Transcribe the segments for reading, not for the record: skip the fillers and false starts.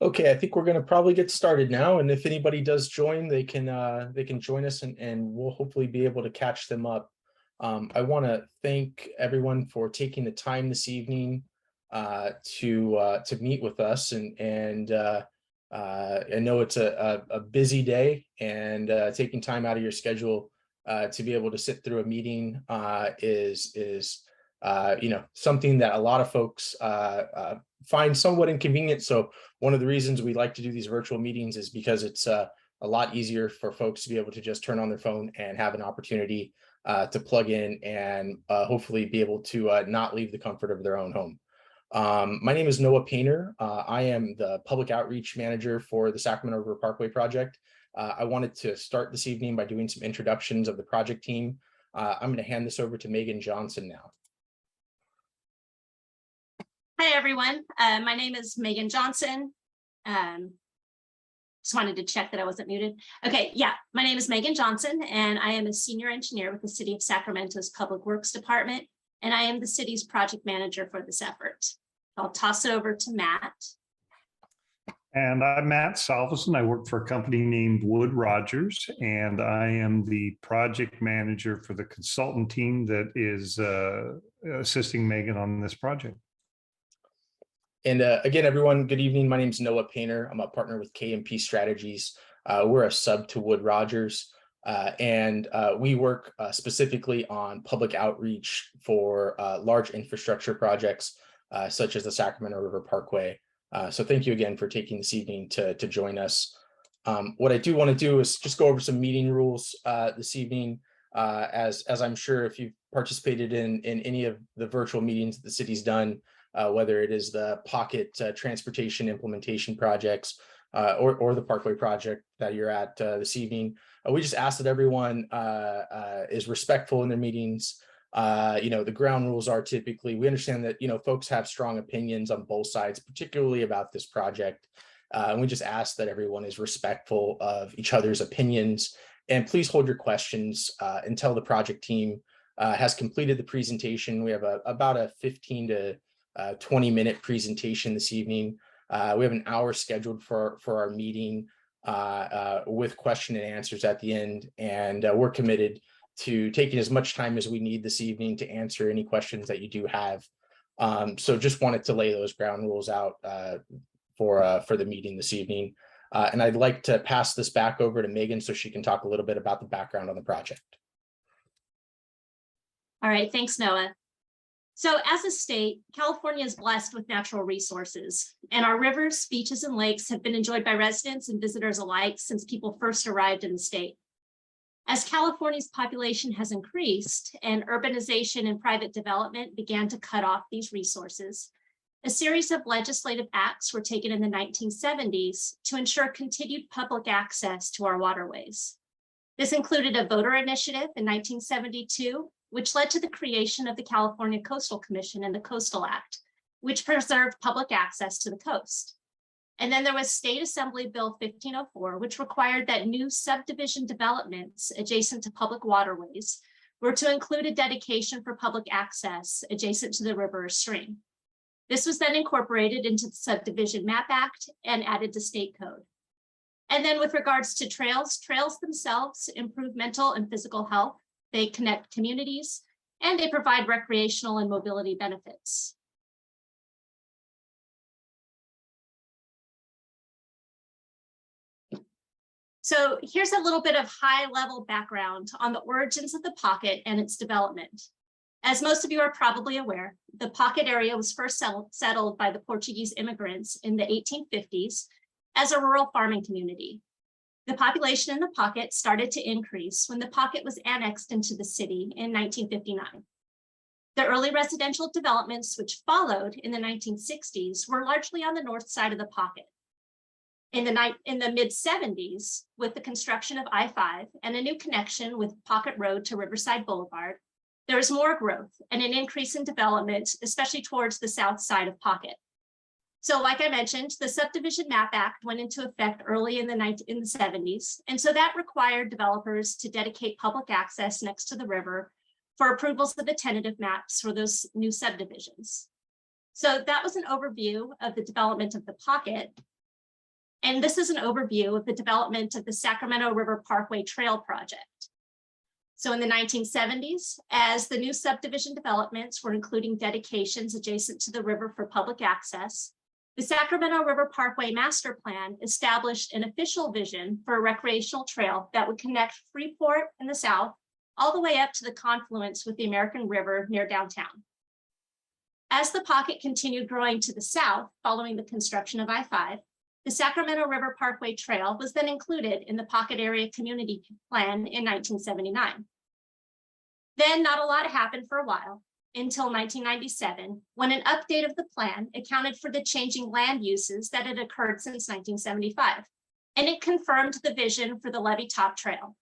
Okay, I think we're going to probably get started now, and if anybody does join, they can join us, and we'll hopefully be able to catch them up. I want to thank everyone for taking the time this evening to meet with us, and I know it's a busy day, and taking time out of your schedule to be able to sit through a meeting is something that a lot of folks find somewhat inconvenient. So one of the reasons we like to do these virtual meetings is because it's a lot easier for folks to be able to just turn on their phone and have an opportunity to plug in and hopefully be able to not leave the comfort of their own home. My name is Noah Painter. I am the public outreach manager for the Sacramento River Parkway Project. I wanted to start this evening by doing some introductions of the project team. I'm going to hand this over to Megan Johnson now. Hi, everyone. My name is Megan Johnson. Just wanted to check that I wasn't muted. Okay, yeah, my name is Megan Johnson, and I am a senior engineer with the City of Sacramento's Public Works Department, and I am the city's project manager for this effort. I'll toss it over to Matt. And I'm Matt Salveson. I work for a company named Wood Rogers, and I am the project manager for the consultant team that is assisting Megan on this project. And again, everyone, good evening. My name is Noah Painter. I'm a partner with KMP Strategies. We're a sub to Wood Rogers, and we work specifically on public outreach for large infrastructure projects, such as the Sacramento River Parkway. So thank you again for taking this evening to join us. What I do want to do is just go over some meeting rules this evening, as I'm sure if you've participated in any of the virtual meetings the city's done, whether it is the pocket transportation implementation projects or the Parkway project that you're at this evening. We just ask that everyone is respectful in their meetings. The ground rules are typically, we understand that, folks have strong opinions on both sides, particularly about this project. And we just ask that everyone is respectful of each other's opinions. And please hold your questions until the project team has completed the presentation. We have about a 15 to 20-minute presentation this evening. We have an hour scheduled for our meeting with question and answers at the end, and we're committed to taking as much time as we need this evening to answer any questions that you do have. So just wanted to lay those ground rules out for the meeting this evening. And I'd like to pass this back over to Megan so she can talk a little bit about the background on the project. All right, thanks, Noah. So as a state, California is blessed with natural resources, and our rivers, beaches, and lakes have been enjoyed by residents and visitors alike since people first arrived in the state. As California's population has increased and urbanization and private development began to cut off these resources, a series of legislative acts were taken in the 1970s to ensure continued public access to our waterways. This included a voter initiative in 1972, which led to the creation of the California Coastal Commission and the Coastal Act, which preserved public access to the coast. And then there was State Assembly Bill 1504, which required that new subdivision developments adjacent to public waterways were to include a dedication for public access adjacent to the river or stream. This was then incorporated into the Subdivision Map Act and added to state code. And then with regards to trails themselves improve mental and physical health. They connect communities, and they provide recreational and mobility benefits. So here's a little bit of high-level background on the origins of the pocket and its development. As most of you are probably aware, the pocket area was first settled by the Portuguese immigrants in the 1850s as a rural farming community. The population in the pocket started to increase when the pocket was annexed into the city in 1959. The early residential developments which followed in the 1960s were largely on the north side of the pocket. In the mid-70s, with the construction of I-5 and a new connection with Pocket Road to Riverside Boulevard, there was more growth and an increase in development, especially towards the south side of Pocket. So like I mentioned, the Subdivision Map Act went into effect early in the 70s. And so that required developers to dedicate public access next to the river for approvals of the tentative maps for those new subdivisions. So that was an overview of the development of the pocket. And this is an overview of the development of the Sacramento River Parkway Trail project. So in the 1970s, as the new subdivision developments were including dedications adjacent to the river for public access, the Sacramento River Parkway Master Plan established an official vision for a recreational trail that would connect Freeport in the south all the way up to the confluence with the American River near downtown. As the pocket continued growing to the south following the construction of I-5, the Sacramento River Parkway Trail was then included in the Pocket Area Community Plan in 1979. Then not a lot happened for a while until 1997, when an update of the plan accounted for the changing land uses that had occurred since 1975, and it confirmed the vision for the levee top trail.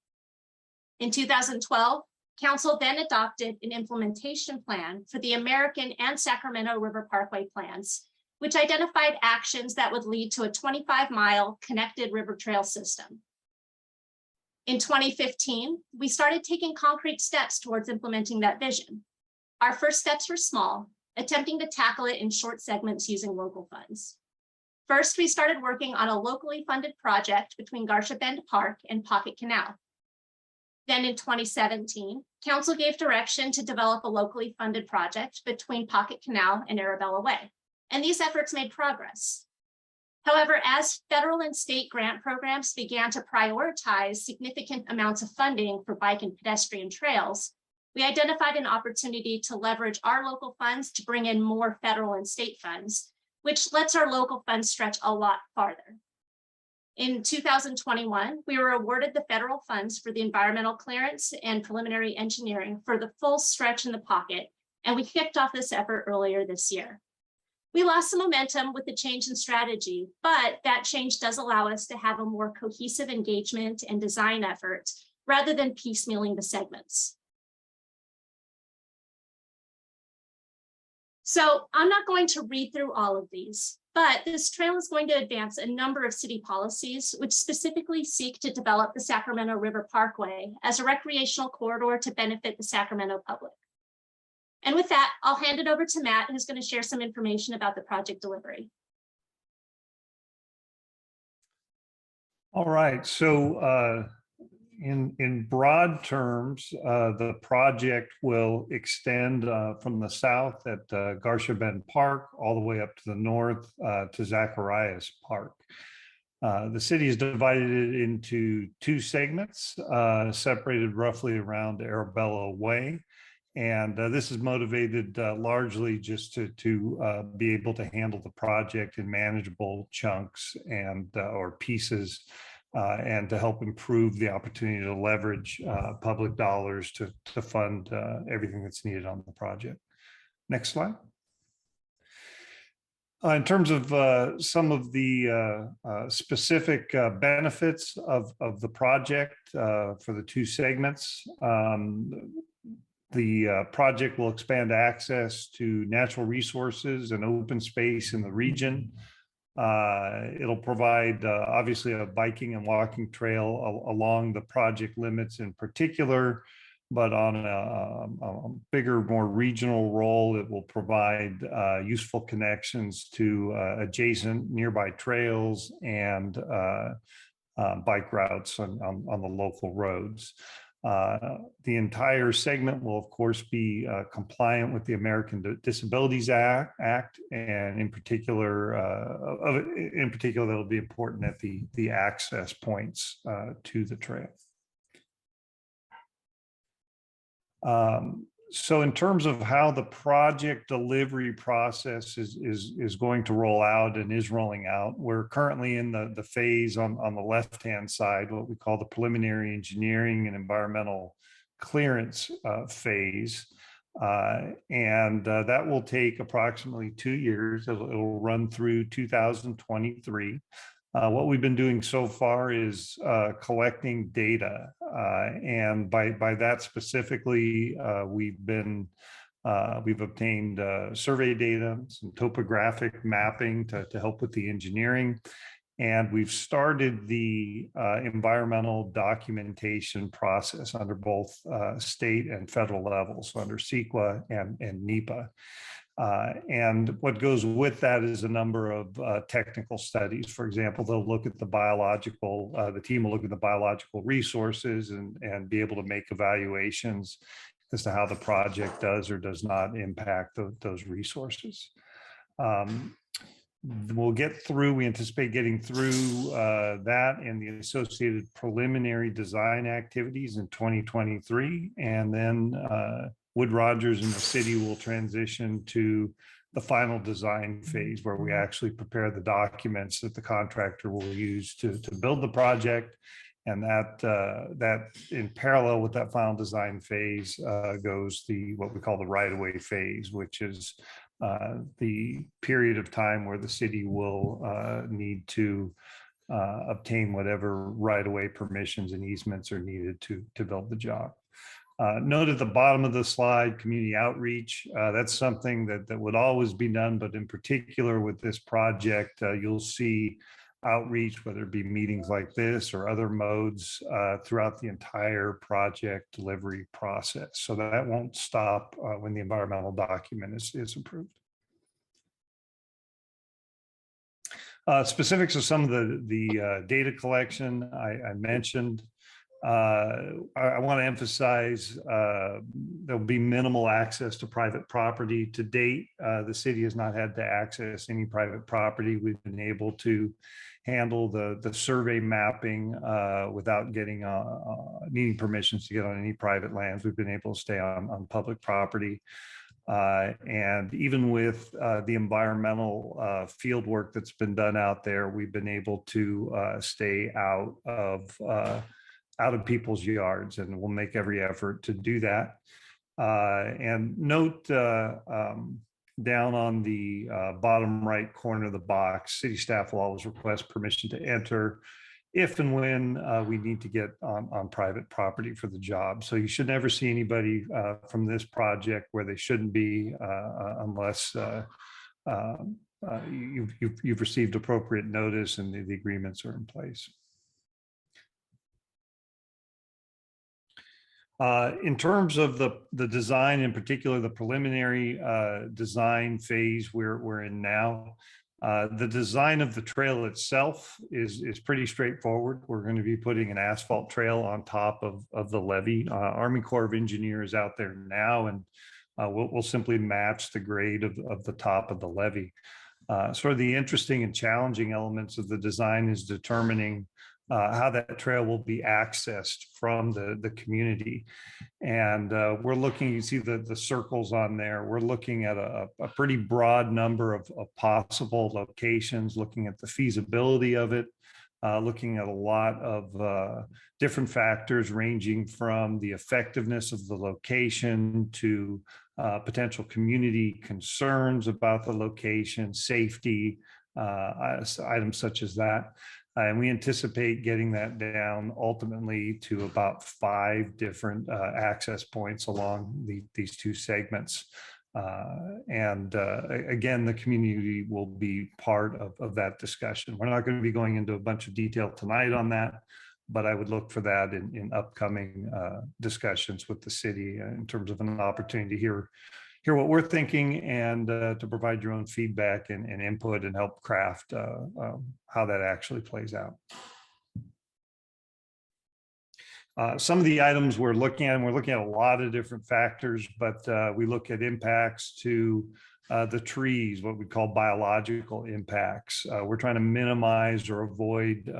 In 2012, Council then adopted an implementation plan for the American and Sacramento River Parkway plans, which identified actions that would lead to a 25-mile connected river trail system. In 2015, we started taking concrete steps towards implementing that vision. Our first steps were small, attempting to tackle it in short segments using local funds. First, we started working on a locally funded project between Garcia Bend Park and Pocket Canal. Then in 2017, Council gave direction to develop a locally funded project between Pocket Canal and Arabella Way, and these efforts made progress. However, as federal and state grant programs began to prioritize significant amounts of funding for bike and pedestrian trails, we identified an opportunity to leverage our local funds to bring in more federal and state funds, which lets our local funds stretch a lot farther. In 2021, we were awarded the federal funds for the environmental clearance and preliminary engineering for the full stretch in the pocket, and we kicked off this effort earlier this year. We lost some momentum with the change in strategy, but that change does allow us to have a more cohesive engagement and design effort rather than piecemealing the segments. So I'm not going to read through all of these, but this trail is going to advance a number of city policies which specifically seek to develop the Sacramento River Parkway as a recreational corridor to benefit the Sacramento public. And with that, I'll hand it over to Matt, who's going to share some information about the project delivery. All right, so in broad terms, the project will extend from the south at Garcia Bend Park all the way up to the north to Zacharias Park. The city is divided into two segments, separated roughly around Arabella Way. And this is motivated largely just to be able to handle the project in manageable chunks and or pieces, and to help improve the opportunity to leverage public dollars to fund everything that's needed on the project. Next slide. In terms of some of the specific benefits of the project for the two segments, the project will expand access to natural resources and open space in the region. It'll provide obviously a biking and walking trail along the project limits in particular, but on a bigger, more regional role, it will provide useful connections to adjacent nearby trails and bike routes on the local roads. The entire segment will, of course, be compliant with the American Disabilities Act, and in particular, that'll be important at the access points to the trail. So in terms of how the project delivery process is going to roll out and is rolling out, we're currently in the phase on the left-hand side, what we call the preliminary engineering and environmental clearance phase. And that will take approximately 2 years. It'll run through 2023. What we've been doing so far is collecting data, and by that specifically, we've obtained survey data, some topographic mapping to help with the engineering, and we've started the environmental documentation process under both state and federal levels, so under CEQA and NEPA. And what goes with that is a number of technical studies. For example, they'll look at the biological, the team will look at the biological resources and be able to make evaluations as to how the project does or does not impact those resources. We anticipate getting through that and the associated preliminary design activities in 2023. And then Wood Rogers and the city will transition to the final design phase, where we actually prepare the documents that the contractor will use to build the project. And that in parallel with that final design phase goes what we call the right-of-way phase, which is the period of time where the city will need to obtain whatever right-of-way permissions and easements are needed to build the job. Note at the bottom of the slide, community outreach. That's something that would always be done, but in particular with this project, you'll see outreach, whether it be meetings like this or other modes throughout the entire project delivery process. So that won't stop when the environmental document is approved. Specifics of some of the data collection I mentioned. I want to emphasize there'll be minimal access to private property. To date, the city has not had to access any private property. We've been able to handle the survey mapping without getting needing permissions to get on any private lands. We've been able to stay on public property. And even with the environmental field work that's been done out there, we've been able to stay out of people's yards, and we'll make every effort to do that. And note down on the bottom right corner of the box, city staff will always request permission to enter if and when we need to get on private property for the job. So you should never see anybody from this project where they shouldn't be unless you've received appropriate notice and the agreements are in place. In terms of the design, in particular, the preliminary design phase we're in now, the design of the trail itself is pretty straightforward. We're going to be putting an asphalt trail on top of the levee. Army Corps of Engineers out there now, and we'll simply match the grade of the top of the levee. Sort of the interesting and challenging elements of the design is determining how that trail will be accessed from the community. And we're looking, you see the circles on there, we're looking at a pretty broad number of possible locations, looking at the feasibility of it, looking at a lot of different factors ranging from the effectiveness of the location to potential community concerns about the location, safety, items such as that. And we anticipate getting that down ultimately to about 5 different access points along these 2 segments. Again, the community will be part of that discussion. We're not going to be going into a bunch of detail tonight on that, but I would look for that in upcoming discussions with the city in terms of an opportunity to hear what we're thinking and to provide your own feedback and input and help craft how that actually plays out. Some of the items we're looking at a lot of different factors, but we look at impacts to the trees, what we call biological impacts. We're trying to minimize or avoid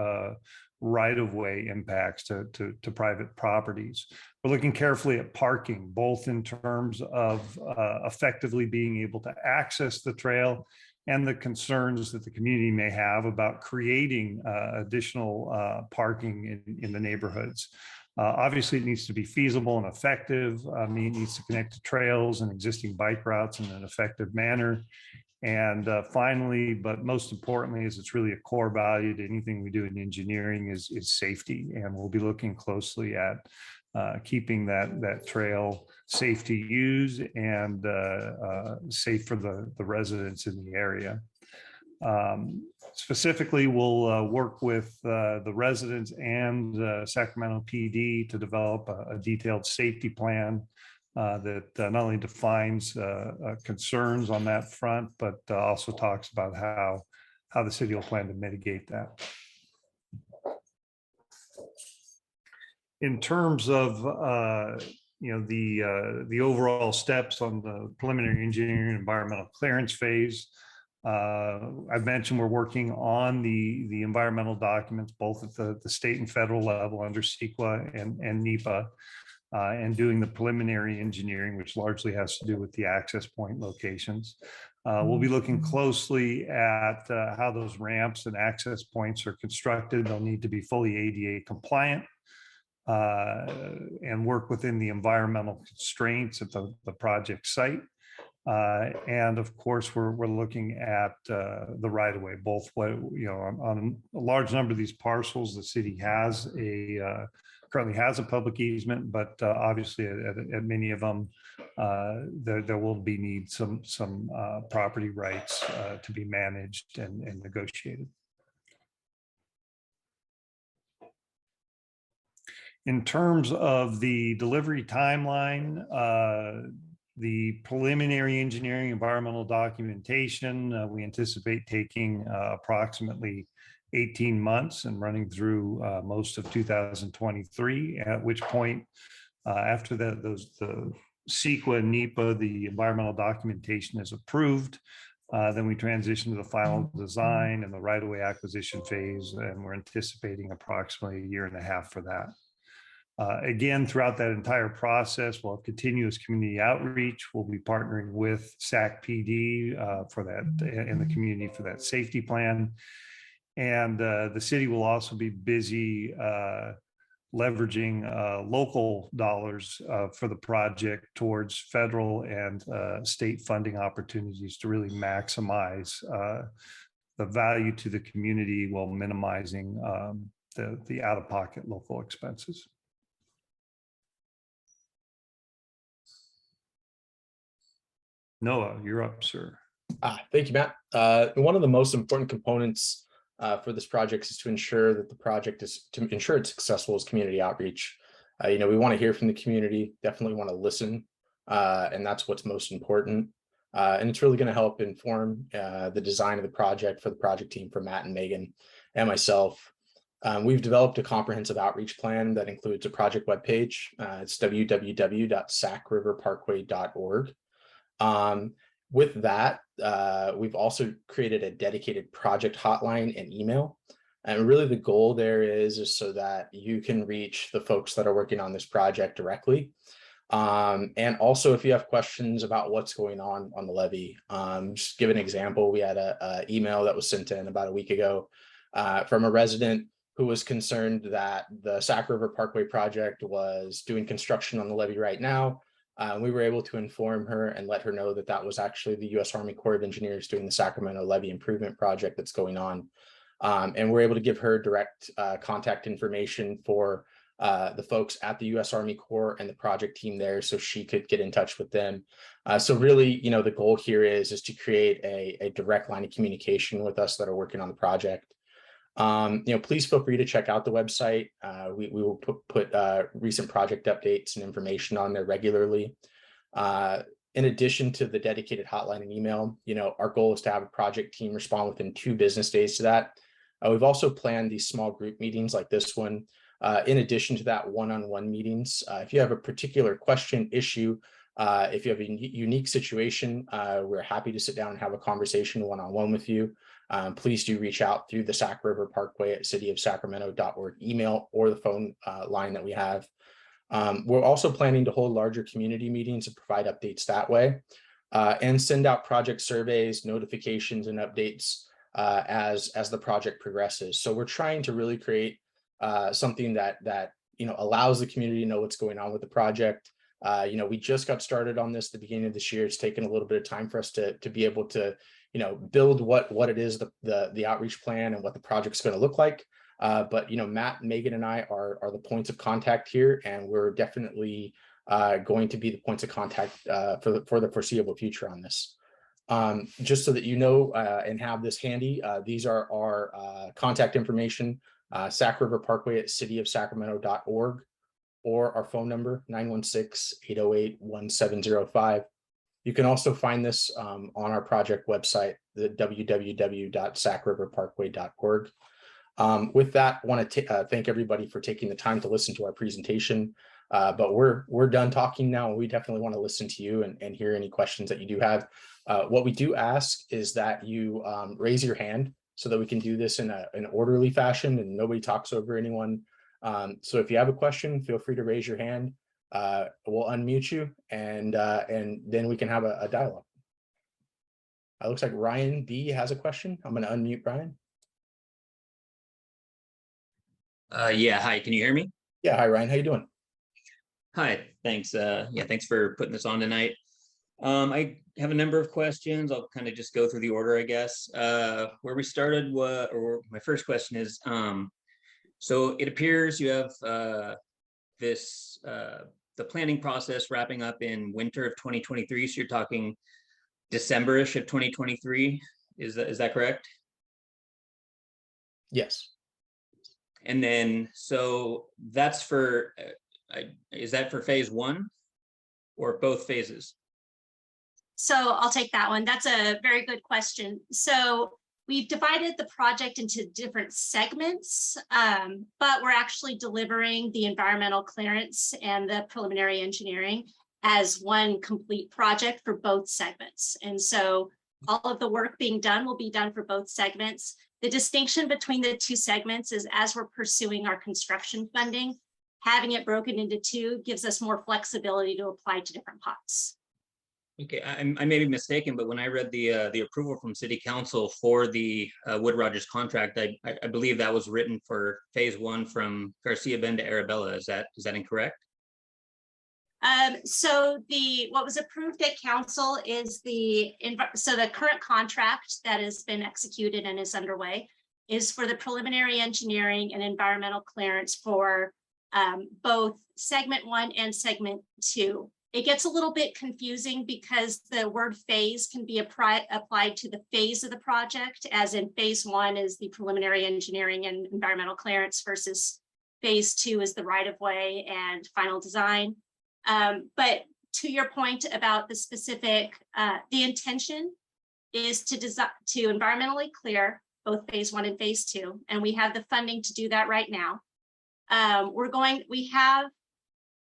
right-of-way impacts to private properties. We're looking carefully at parking, both in terms of effectively being able to access the trail and the concerns that the community may have about creating additional parking in the neighborhoods. Obviously, it needs to be feasible and effective. It needs to connect to trails and existing bike routes in an effective manner. And finally, but most importantly, is it's really a core value to anything we do in engineering is safety. And we'll be looking closely at keeping that trail safe to use and safe for the residents in the area. Specifically, we'll work with the residents and Sacramento PD to develop a detailed safety plan that not only defines concerns on that front, but also talks about how the city will plan to mitigate that. In terms of the overall steps on the preliminary engineering and environmental clearance phase, I've mentioned we're working on the environmental documents, both at the state and federal level under CEQA and NEPA, and doing the preliminary engineering, which largely has to do with the access point locations. We'll be looking closely at how those ramps and access points are constructed. They'll need to be fully ADA compliant and work within the environmental constraints at the project site. And of course, we're looking at the right of way, both on a large number of these parcels, the city currently has a public easement, but obviously at many of them, there will need some property rights to be managed and negotiated. In terms of the delivery timeline, the preliminary engineering environmental documentation, we anticipate taking approximately 18 months and running through most of 2023, at which point after that, the CEQA and NEPA, the environmental documentation is approved. Then we transition to the final design and the right-of-way acquisition phase, and we're anticipating approximately 1.5 years for that. Again, throughout that entire process, we'll have continuous community outreach. We'll be partnering with SAC-PD for that in the community for that safety plan. And the city will also be busy leveraging local dollars for the project towards federal and state funding opportunities to really maximize the value to the community while minimizing the out-of-pocket local expenses. Noah, you're up, sir. Thank you, Matt. One of the most important components for this project is to ensure that it's successful is community outreach. We want to hear from the community, definitely want to listen, and that's what's most important. And it's really going to help inform the design of the project for the project team, for Matt and Megan and myself. We've developed a comprehensive outreach plan that includes a project webpage. It's www.SacRiverParkway.org. With that, we've also created a dedicated project hotline and email. And really the goal there is so that you can reach the folks that are working on this project directly. And also if you have questions about what's going on the levee, just give an example. We had a email that was sent in about a week ago from a resident who was concerned that the Sac River Parkway project was doing construction on the levee right now. We were able to inform her and let her know that that was actually the U.S. Army Corps of Engineers doing the Sacramento Levee Improvement Project that's going on. And we're able to give her direct contact information for the folks at the U.S. Army Corps and the project team there, so she could get in touch with them. So really, the goal here is to create a direct line of communication with us that are working on the project. Please feel free to check out the website. We will put recent project updates and information on there regularly. In addition to the dedicated hotline and email, our goal is to have a project team respond within 2 business days to that. We've also planned these small group meetings like this one. In addition to that, one-on-one meetings. If you have a particular question, issue, if you have a unique situation, we're happy to sit down and have a conversation one-on-one with you. Please do reach out through the Sac River Parkway at cityofsacramento.org email or the phone line that we have. We're also planning to hold larger community meetings and provide updates that way, and send out project surveys, notifications, and updates as the project progresses. So we're trying to really create something that allows the community to know what's going on with the project. We just got started on this at the beginning of this year. It's taken a little bit of time for us to be able to build what it is, the outreach plan and what the project's going to look like. But Matt, Megan, and I are the points of contact here, and we're definitely going to be the points of contact for the foreseeable future on this. Just so that and have this handy, these are our contact information. Sac River Parkway at cityofsacramento.org, or our phone number, 916-808-1705. You can also find this on our project website, the www.SacRiverParkway.org. With that, I want to thank everybody for taking the time to listen to our presentation. But we're done talking now. We definitely want to listen to you and hear any questions that you do have. What we do ask is that you raise your hand so that we can do this in an orderly fashion and nobody talks over anyone. So if you have a question, feel free to raise your hand. We'll unmute you and then we can have a dialogue. It looks like Ryan B has a question. I'm going to unmute Ryan. Yeah, hi, can you hear me? Yeah, hi Ryan, how you doing? Hi, thanks. Yeah, thanks for putting this on tonight. I have a number of questions. I'll kind of just go through the order, I guess. Where we started, or my first question is, so it appears you have the planning process wrapping up in winter of 2023. So you're talking December-ish of 2023. Is that correct? Yes. And then, so that's for, is that for phase one or both phases? So I'll take that one. That's a very good question. So we've divided the project into different segments, but we're actually delivering the environmental clearance and the preliminary engineering as one complete project for both segments. And so all of the work being done will be done for both segments. The distinction between the two segments is as we're pursuing our construction funding, having it broken into two gives us more flexibility to apply to different pots. Okay, I may be mistaken, but when I read the approval from City Council for the Wood Rogers contract, I believe that was written for phase one from Garcia Bend to Arabella. Is that incorrect? So what was approved at council is the current contract that has been executed and is underway is for the preliminary engineering and environmental clearance for both segment 1 and segment 2. It gets a little bit confusing because the word phase can be applied to the phase of the project, as in phase 1 is the preliminary engineering and environmental clearance versus phase 2 is the right-of-way and final design. But to your point about the specific, the intention is to environmentally clear both phase 1 and phase 2, and we have the funding to do that right now. We have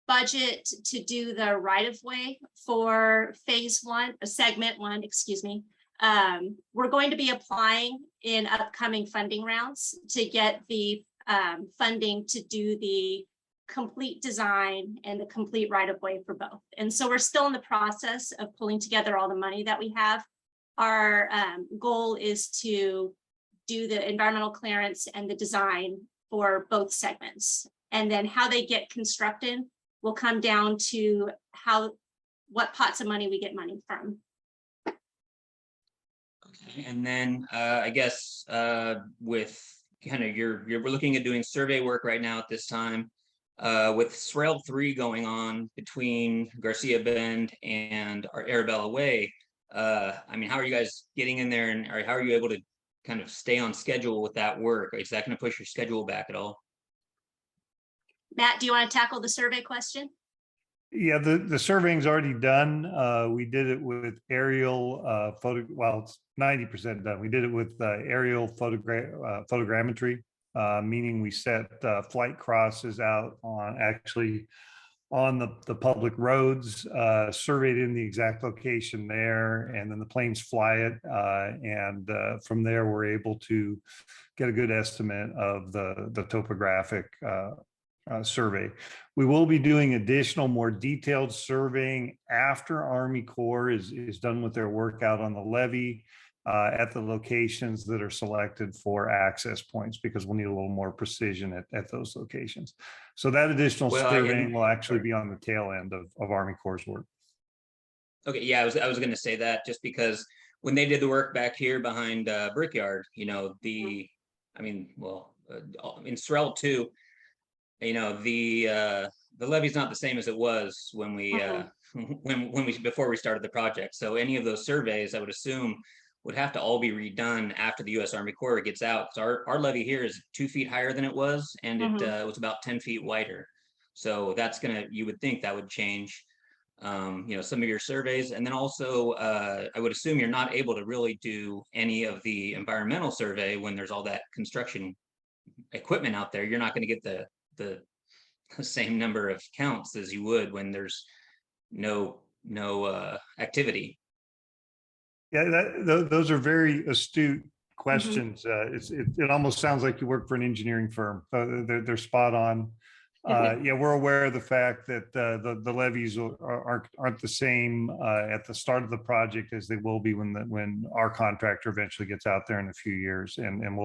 budget to do the right-of-way for phase 1, segment 1, excuse me. We're going to be applying in upcoming funding rounds to get the funding to do the complete design and the complete right-of-way for both. And so we're still in the process of pulling together all the money that we have. Our goal is to do the environmental clearance and the design for both segments. And then how they get constructed will come down to what pots of money we get money from. Okay, and then I guess with kind of we're looking at doing survey work right now at this time. With SREL 3 going on between Garcia Bend and our Arabella Way, I mean, how are you guys getting in there, and how are you able to kind of stay on schedule with that work? Is that going to push your schedule back at all? Matt, do you want to tackle the survey question? Yeah, the surveying's already done. We did it with aerial well, it's 90% done. We did it with aerial photogrammetry, meaning we set flight crosses out on the public roads, surveyed in the exact location there, and then the planes fly it. And from there, we're able to get a good estimate of the topographic survey. We will be doing additional, more detailed surveying after Army Corps is done with their work out on the levee at the locations that are selected for access points, because we'll need a little more precision at those locations. So that additional surveying will actually be on the tail end of Army Corps' work. Okay, yeah, I was going to say that just because when they did the work back here behind Brickyard, you know, in SREL 2, you know, the levee's not the same as it was when we before we started the project. So any of those surveys, I would assume, would have to all be redone after the U.S. Army Corps gets out. So our levee here is 2 feet higher than it was, and it was about 10 feet wider. So that's you would think that would change, some of your surveys. And then also, I would assume you're not able to really do any of the environmental survey when there's all that construction equipment out there. You're not going to get the same number of counts as you would when there's no activity. Yeah, those are very astute questions. It almost sounds like you work for an engineering firm. They're spot on. Yeah, we're aware of the fact that the levees aren't the same at the start of the project as they will be when our contractor eventually gets out there in a few years, and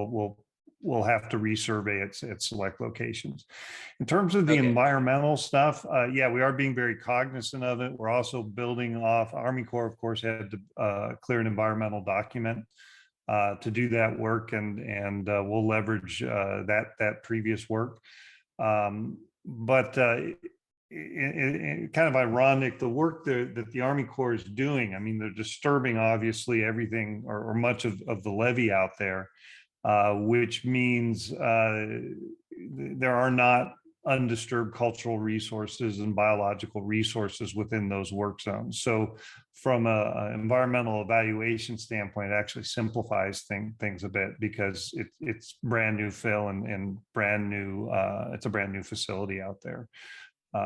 we'll have to resurvey at select locations. In terms of the environmental stuff, yeah, we are being very cognizant of it. We're also building off. Army Corps, of course, had to clear an environmental document to do that work, and we'll leverage that previous work. But kind of ironic, the work that the Army Corps is doing, I mean, they're disturbing obviously everything or much of the levee out there, which means there are not undisturbed cultural resources and biological resources within those work zones. So from an environmental evaluation standpoint, it actually simplifies things a bit, because it's brand new fill and brand new, it's a brand new facility out there.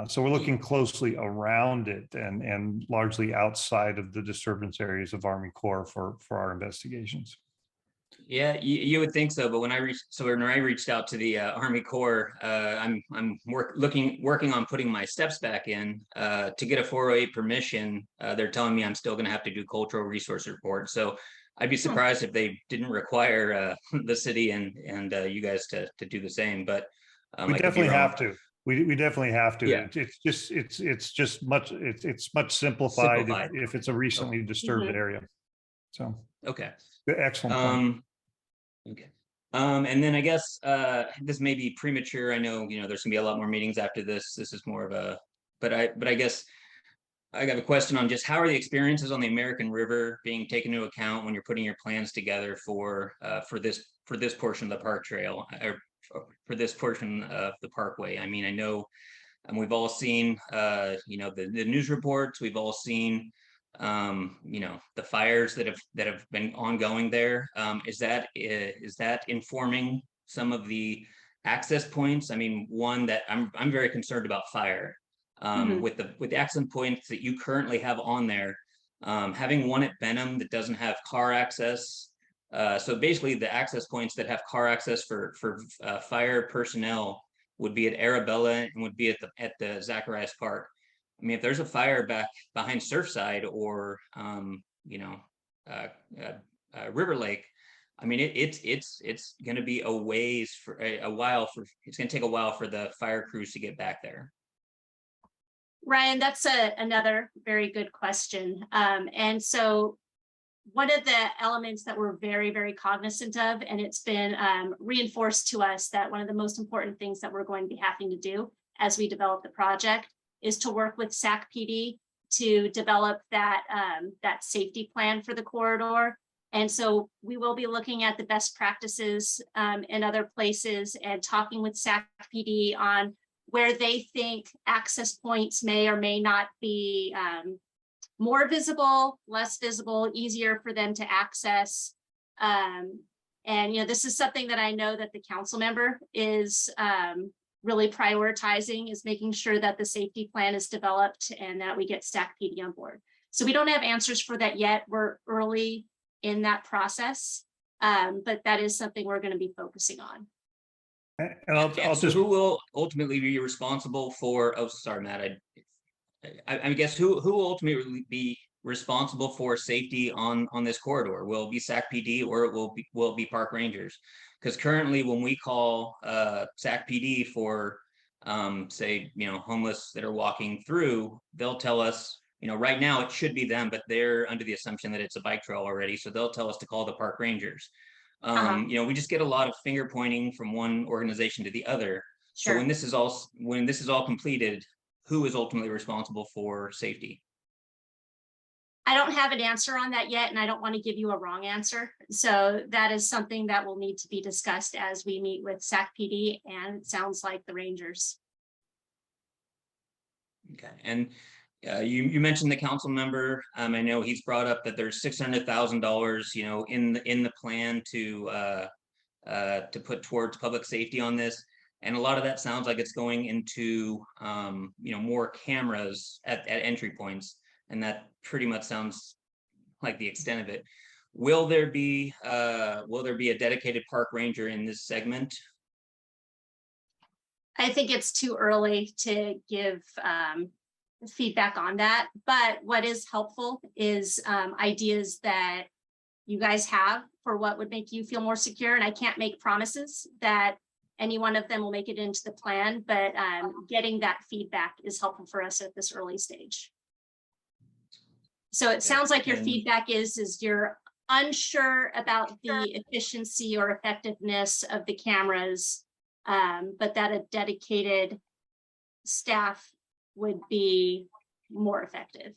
So we're looking closely around it and largely outside of the disturbance areas of Army Corps for our investigations. Yeah, you would think so, but when I reached out to the Army Corps, I'm working on putting my steps back in to get a 408 permission. They're telling me I'm still going to have to do cultural resource report. So I'd be surprised if they didn't require the city and you guys to do the same. But we definitely have to. We definitely have to. Yeah. It's much simplified. If it's a recently disturbed area. So okay. Excellent point. Okay. And then I guess this may be premature. I know, there's gonna be a lot more meetings after this. This is more of a, but I guess I got a question on just how are the experiences on the American River being taken into account when you're putting your plans together for this portion of the park trail, or for this portion of the parkway. I mean, I know, and we've all seen the news reports. We've all seen the fires that have been ongoing there. Is that informing some of the access points? I mean, one that I'm very concerned about fire. With the access points that you currently have on there, having one at Benham that doesn't have car access. So basically the access points that have car access for fire personnel would be at Arabella and would be at the Zacharias Park. I mean, if there's a fire back behind Surfside or River Lake, I mean, it's going to be it's going to take a while for the fire crews to get back there. Ryan, that's another very good question. And so one of the elements that we're very, very cognizant of, and it's been reinforced to us that one of the most important things that we're going to be having to do as we develop the project is to work with SacPD to develop that safety plan for the corridor. And so we will be looking at the best practices in other places and talking with SacPD on where they think access points may or may not be more visible, less visible, easier for them to access. And this is something that I know that the council member is really prioritizing, is making sure that the safety plan is developed and that we get SacPD on board. So we don't have answers for that yet. We're early in that process, but that is something we're going to be focusing on. And I'll so who will ultimately be responsible for? Oh, sorry, Matt. I guess who will ultimately be responsible for safety on this corridor? Will it be SacPD or will it be park rangers? Because currently, when we call SacPD for say homeless that are walking through, they'll tell us right now it should be them, but they're under the assumption that it's a bike trail already, so they'll tell us to call the park rangers. We just get a lot of finger pointing from one organization to the other. Sure. So when this is all completed, who is ultimately responsible for safety? I don't have an answer on that yet, and I don't want to give you a wrong answer. So that is something that will need to be discussed as we meet with SacPD, and it sounds like the Rangers. Okay, and you mentioned the council member. I know he's brought up that there's $600,000, in the plan to put towards public safety on this, and a lot of that sounds like it's going into more cameras at entry points, and that pretty much sounds like the extent of it. Will there be a dedicated park ranger in this segment? I think it's too early to give feedback on that, but what is helpful is ideas that you guys have for what would make you feel more secure. And I can't make promises that any one of them will make it into the plan, but getting that feedback is helpful for us at this early stage. So it sounds like your feedback is you're unsure about the efficiency or effectiveness of the cameras, but that a dedicated staff would be more effective.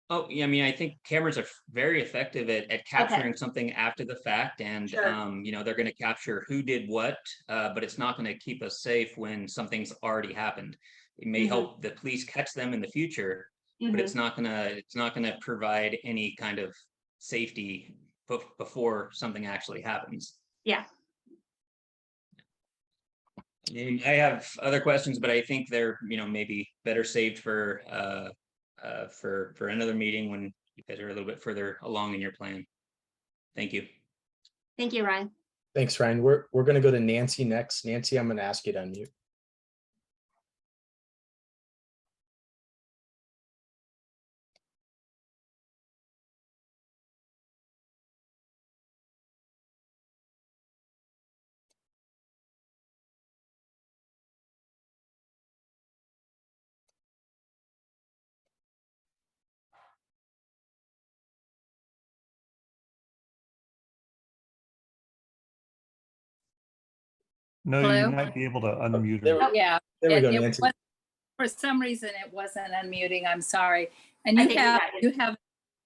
Oh, yeah, I mean, I think cameras are very effective at capturing something after the fact, and Sure. they're going to capture who did what, but it's not going to keep us safe when something's already happened. It may help the police catch them in the future, but it's not gonna provide any kind of safety before something actually happens. Yeah. And I have other questions, but I think they're maybe better saved for another meeting when you guys are a little bit further along in your plan. Thank you. Thank you, Ryan. Thanks, Ryan. We're going to go to Nancy next. Nancy, I'm going to ask you to unmute. No, Hello? you might be able to unmute There, her. Yeah. there we it- go, it Nancy. was- For some reason, it wasn't unmuting. I'm sorry. And I you think we have, got you have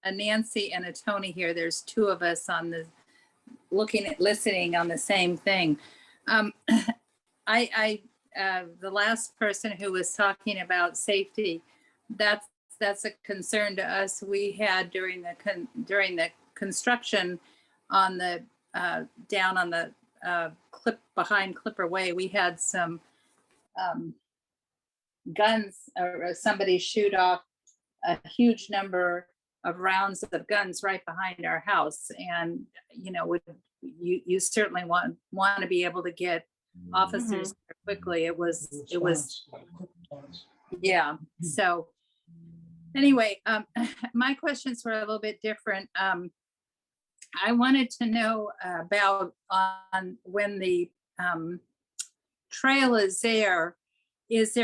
a Nancy and a Tony here. There's two of us on the, listening on the same thing. The last person who was talking about safety, that's a concern to us. We had during the construction on the, down on the clip behind Clipper Way, we had some guns or somebody shoot off a huge number of rounds of guns right behind our house. And, you certainly want to be able to get officers quickly. It was, yeah. So anyway, my questions were a little bit different. I wanted to know about on when the trail is there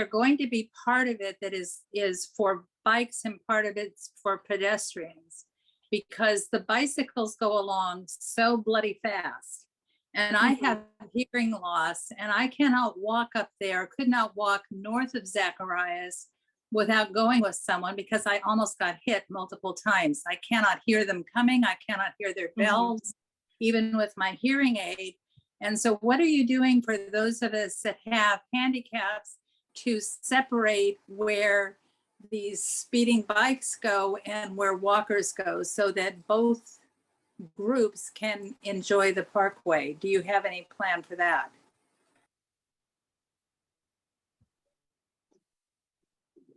going to be part of it that is for bikes and part of it's for pedestrians? Because the bicycles go along so bloody fast. And I have hearing loss and I cannot walk up there, could not walk north of Zacharias without going with someone because I almost got hit multiple times. I cannot hear them coming. I cannot hear their bells, even with my hearing aid. And so what are you doing for those of us that have handicaps to separate where these speeding bikes go and where walkers go so that both groups can enjoy the parkway? Do you have any plan for that?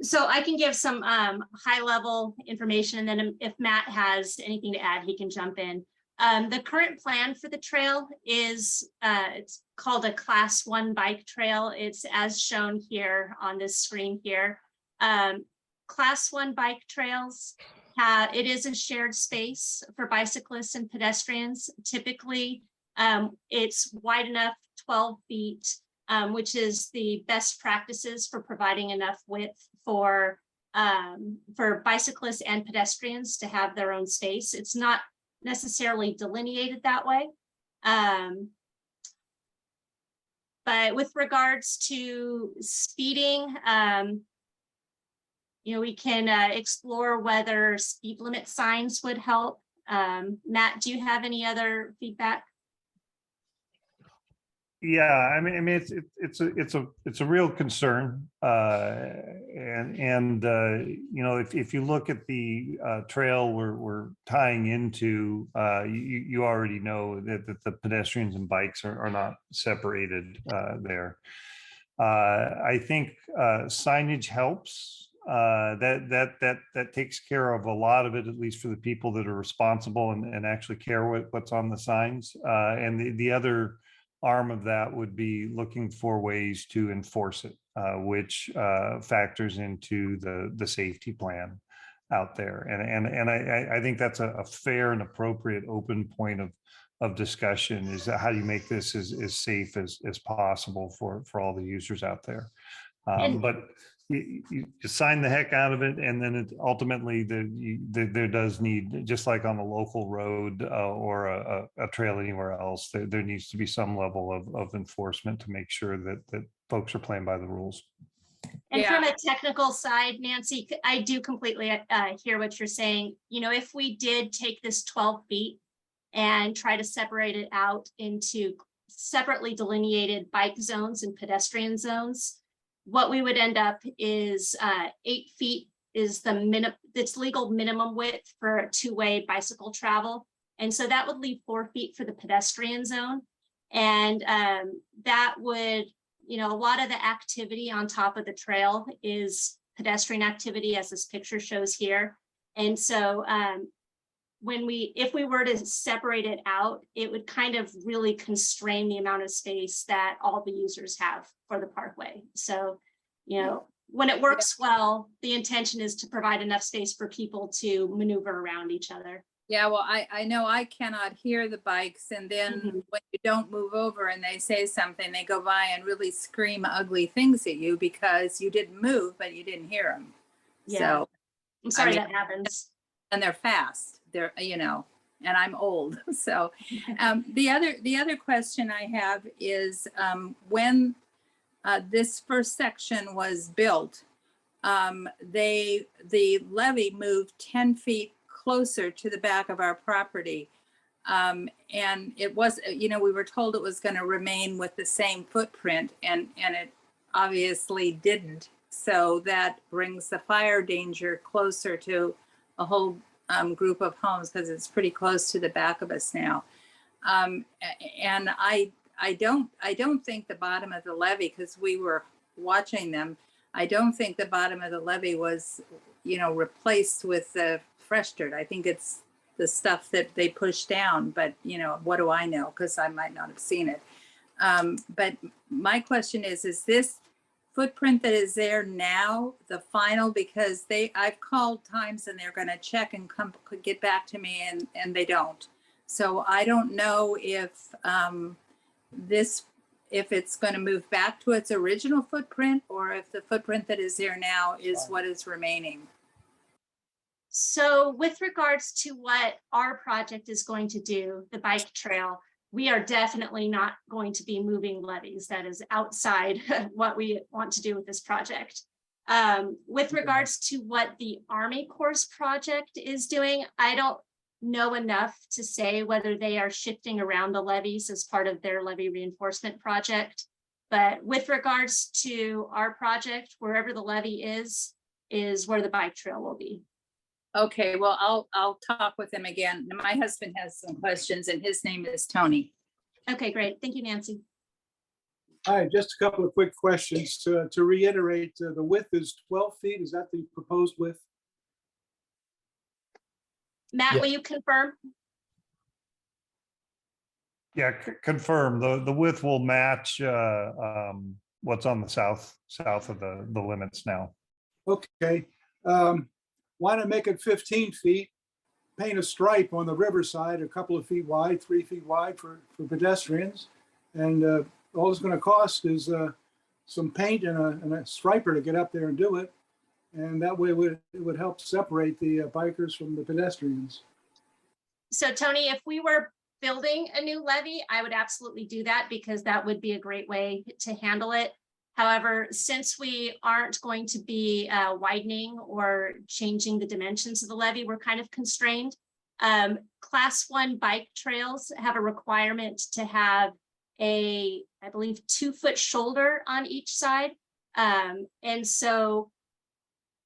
So I can give some high level information, and then if Matt has anything to add, he can jump in. The current plan for the trail is it's called a Class 1 bike trail. It's as shown here on this screen here. Class 1 bike trails, it is a shared space for bicyclists and pedestrians. Typically, it's wide enough, 12 feet, which is the best practices for providing enough width for bicyclists and pedestrians to have their own space. It's not necessarily delineated that way. But with regards to speeding, we can explore whether speed limit signs would help. Matt, do you have any other feedback? Yeah, I mean, it's a real concern, and you know, if you look at the trail we're tying into, you already know that the pedestrians and bikes are not separated there. I think signage helps. That takes care of a lot of it, at least for the people that are responsible and actually care what's on the signs. And the other arm of that would be looking for ways to enforce it, which factors into the safety plan out there. And I think that's a fair and appropriate open point of discussion, is that how do you make this as safe as possible for all the users out there. But you sign the heck out of it, and then it ultimately there does need, just like on a local road or a trail anywhere else, there needs to be some level of enforcement to make sure that folks are playing by the rules. And Yeah. from a technical side, Nancy, I do completely hear what you're saying. You know, if we did take this 12 feet and try to separate it out into separately delineated bike zones and pedestrian zones, what we would end up is 8 feet is it's legal minimum width for two-way bicycle travel. And so that would leave 4 feet for the pedestrian zone. And that would, you know, a lot of the activity on top of the trail is pedestrian activity, as this picture shows here. And so if we were to separate it out, it would kind of really constrain the amount of space that all the users have for the parkway. So, you know, when it works well, the intention is to provide enough space for people to maneuver around each other. Yeah, well, I know I cannot hear the bikes, and then when you don't move over and they say something, they go by and really scream ugly things at you because you didn't move, but you didn't hear them. Yeah. So I'm sorry I mean, that happens. and they're fast. They're, you know, and I'm old. So the other question I have is when this first section was built, the levee moved 10 feet closer to the back of our property. And it was, you know, we were told it was going to remain with the same footprint, and it obviously didn't. So that brings the fire danger closer to a whole group of homes, because it's pretty close to the back of us now. And I don't think the bottom of the levee, because we were watching them, I don't think the bottom of the levee was, you know, replaced with the fresh dirt. I think it's the stuff that they push down, but you know, what do I know? Because I might not have seen it. But my question is this footprint that is there now the final? Because I've called times and they're going to check and get back to me, and they don't. So I don't know if if it's going to move back to its original footprint, or if the footprint that is there now is what is remaining. So with regards to what our project is going to do, the bike trail, we are definitely not going to be moving levees. That is outside what we want to do with this project. With regards to what the Army Corps project is doing, I don't know enough to say whether they are shifting around the levees as part of their levee reinforcement project. But with regards to our project, wherever the levee is where the bike trail will be. Okay, well, I'll talk with him again. My husband has some questions, and his name is Tony. Okay, great. Thank you, Nancy. Hi, just a couple of quick questions. To reiterate, the width is 12 feet. Is that the proposed width? Matt, Yeah. will you confirm? Yeah, confirm. The width will match what's on the south of the limits now. Okay. Why not make it 15 feet? Paint a stripe on the riverside, a couple of feet wide, 3 feet wide for pedestrians. And all it's going to cost is some paint and a striper to get up there and do it. And that way it would help separate the bikers from the pedestrians. So Tony, if we were building a new levee, I would absolutely do that, because that would be a great way to handle it. However, since we aren't going to be widening or changing the dimensions of the levee, we're kind of constrained. Class 1 bike trails have a requirement to have I believe 2-foot shoulder on each side. And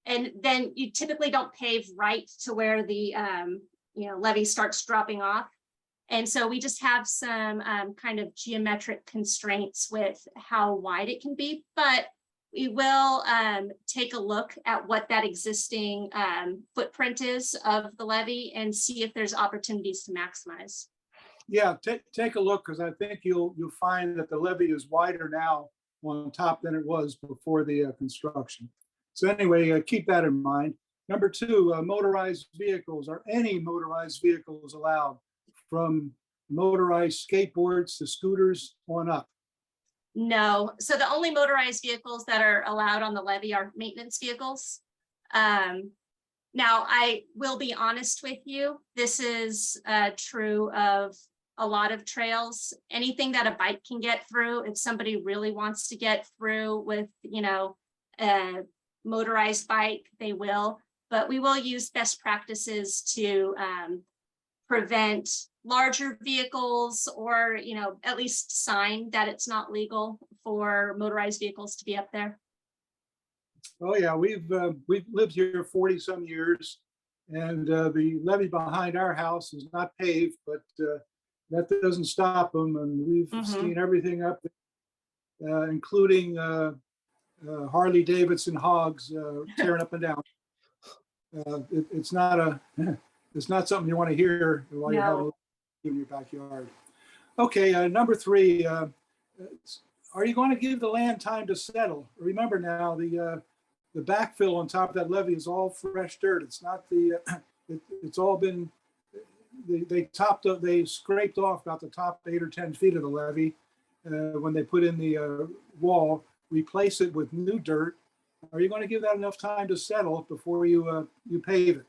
then you typically don't pave right to where the levee starts dropping off. And so we just have some kind of geometric constraints with how wide it can be, but we will take a look at what that existing footprint is of the levee and see if there's opportunities to maximize. Yeah, take a look, because I think you'll find that the levee is wider now on top than it was before the construction. So anyway, keep that in mind. Number 2, motorized vehicles. Are any motorized vehicles allowed, from motorized skateboards to scooters on up? No, so the only motorized vehicles that are allowed on the levee are maintenance vehicles. Now, I will be honest with you, this is true of a lot of trails. Anything that a bike can get through, if somebody really wants to get through with, a motorized bike, they will. But we will use best practices to prevent larger vehicles, or at least sign that it's not legal for motorized vehicles to be up there. Oh yeah, we've lived here 40 some years, and the levee behind our house is not paved, but that doesn't stop them, and we've seen everything up there, including Harley Davidson hogs tearing up and down. It's not something you want to hear while you're having in your backyard. Okay, number 3, are you going to give the land time to settle? Remember now, the backfill on top of that levee is all fresh dirt. It's not it's all been, they scraped off about the top 8 or 10 feet of the levee when they put in the wall, replace it with new dirt. Are you going to give that enough time to settle before you pave it?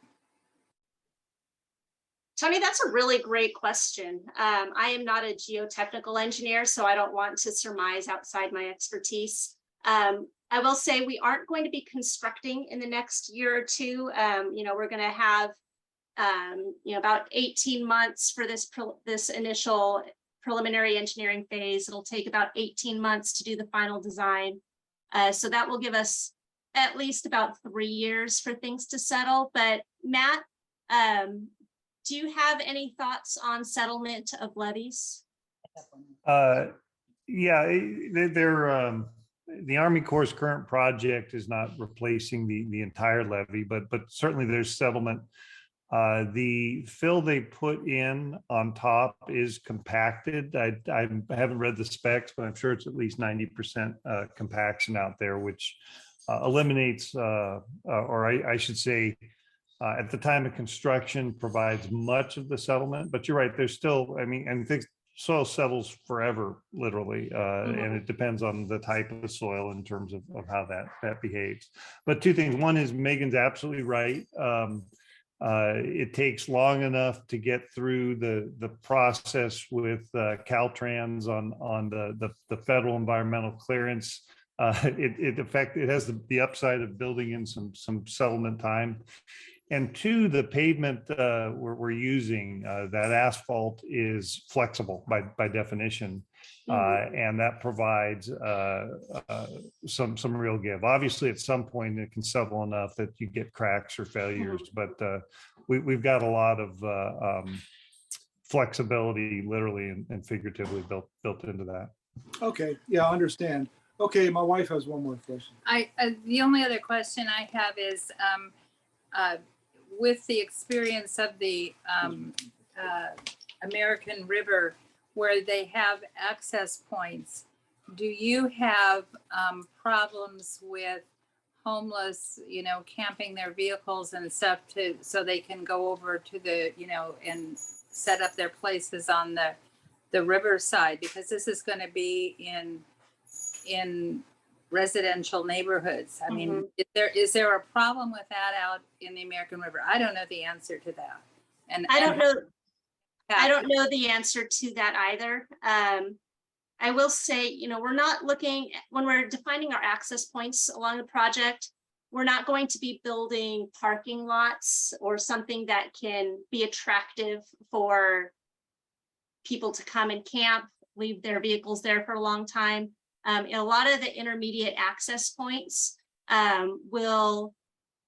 Tony, that's a really great question. I am not a geotechnical engineer, so I don't want to surmise outside my expertise. I will say we aren't going to be constructing in the next year or 2. We're going to have, about 18 months for this initial preliminary engineering phase. It'll take about 18 months to do the final design. So that will give us at least about 3 years for things to settle. But Matt, do you have any thoughts on settlement of levees? Yeah, the Army Corps' current project is not replacing the entire levee, but certainly there's settlement. The fill they put in on top is compacted. I haven't read the specs, but I'm sure it's at least 90% compaction out there, which eliminates, or I should say, at the time of construction, provides much of the settlement. But you're right, there's still, and things, soil settles forever, literally, and it depends on the type of soil in terms of how that behaves. But 2 things. One is Megan's absolutely right. It takes long enough to get through the process with Caltrans on the federal environmental clearance. It has the upside of building in some settlement time. And 2, the pavement we're using, that asphalt is flexible by definition, and that provides some real give. Obviously, at some point it can settle enough that you get cracks or failures, but we've got a lot of flexibility, literally and figuratively, built into that. Okay, yeah, I understand. Okay, my wife has one more question. The only other question I have is, with the experience of the American River, where they have access points, do you have problems with homeless, camping their vehicles and stuff so they can go over to the, and set up their places on the riverside? Because this is going to be in residential neighborhoods. I mean, is there a problem with that out in the American River? I don't know the answer to that. And I don't know the answer to that either. I will say, we're not looking, when we're defining our access points along the project, we're not going to be building parking lots or something that can be attractive for people to come and camp. leave their vehicles there for a long time. A lot of the intermediate access points will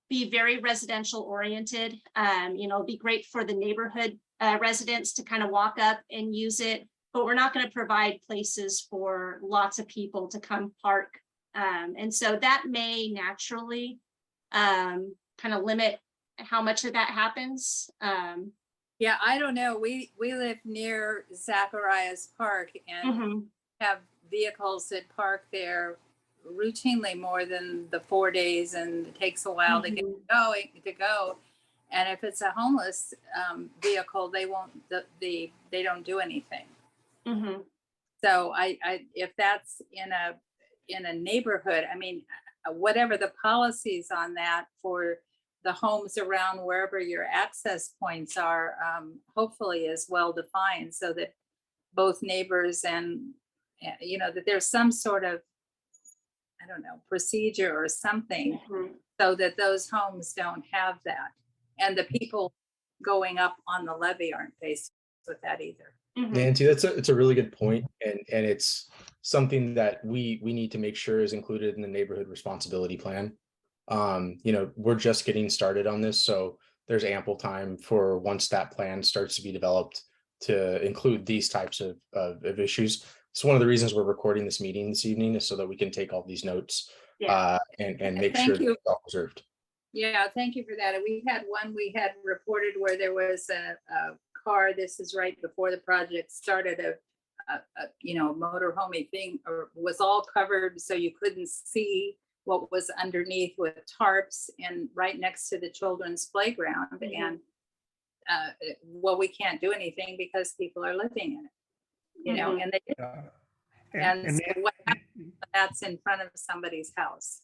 be very residential oriented. Be great for the neighborhood residents to kind of walk up and use it, but we're not going to provide places for lots of people to come park. And so that may naturally kind of limit how much of that happens. Yeah, I don't know. We live near Zacharias Park and have vehicles that park there routinely more than the 4 days, and it takes a while to get to go. And if it's a homeless vehicle, they won't. They don't do anything. So I if that's in a neighborhood, I mean, whatever the policies on that for the homes around wherever your access points are, hopefully is well defined, so that both neighbors and that there's some sort of, I don't know, procedure or something so that those homes don't have that, and the people going up on the levee aren't faced with that either. Nancy, it's a really good point, and it's something that we need to make sure is included in the neighborhood responsibility plan. We're just getting started on this, so there's ample time for, once that plan starts to be developed, to include these types of issues. So one of the reasons we're recording this meeting this evening is so that we can take all these notes and make sure that it's all preserved. Yeah, thank you for that. We had reported where there was a car, this is right before the project started, a motorhomey thing, or was all covered so you couldn't see what was underneath, with tarps, and right next to the children's playground. And we can't do anything because people are living in it, and they and so what happens, that's in front of somebody's house.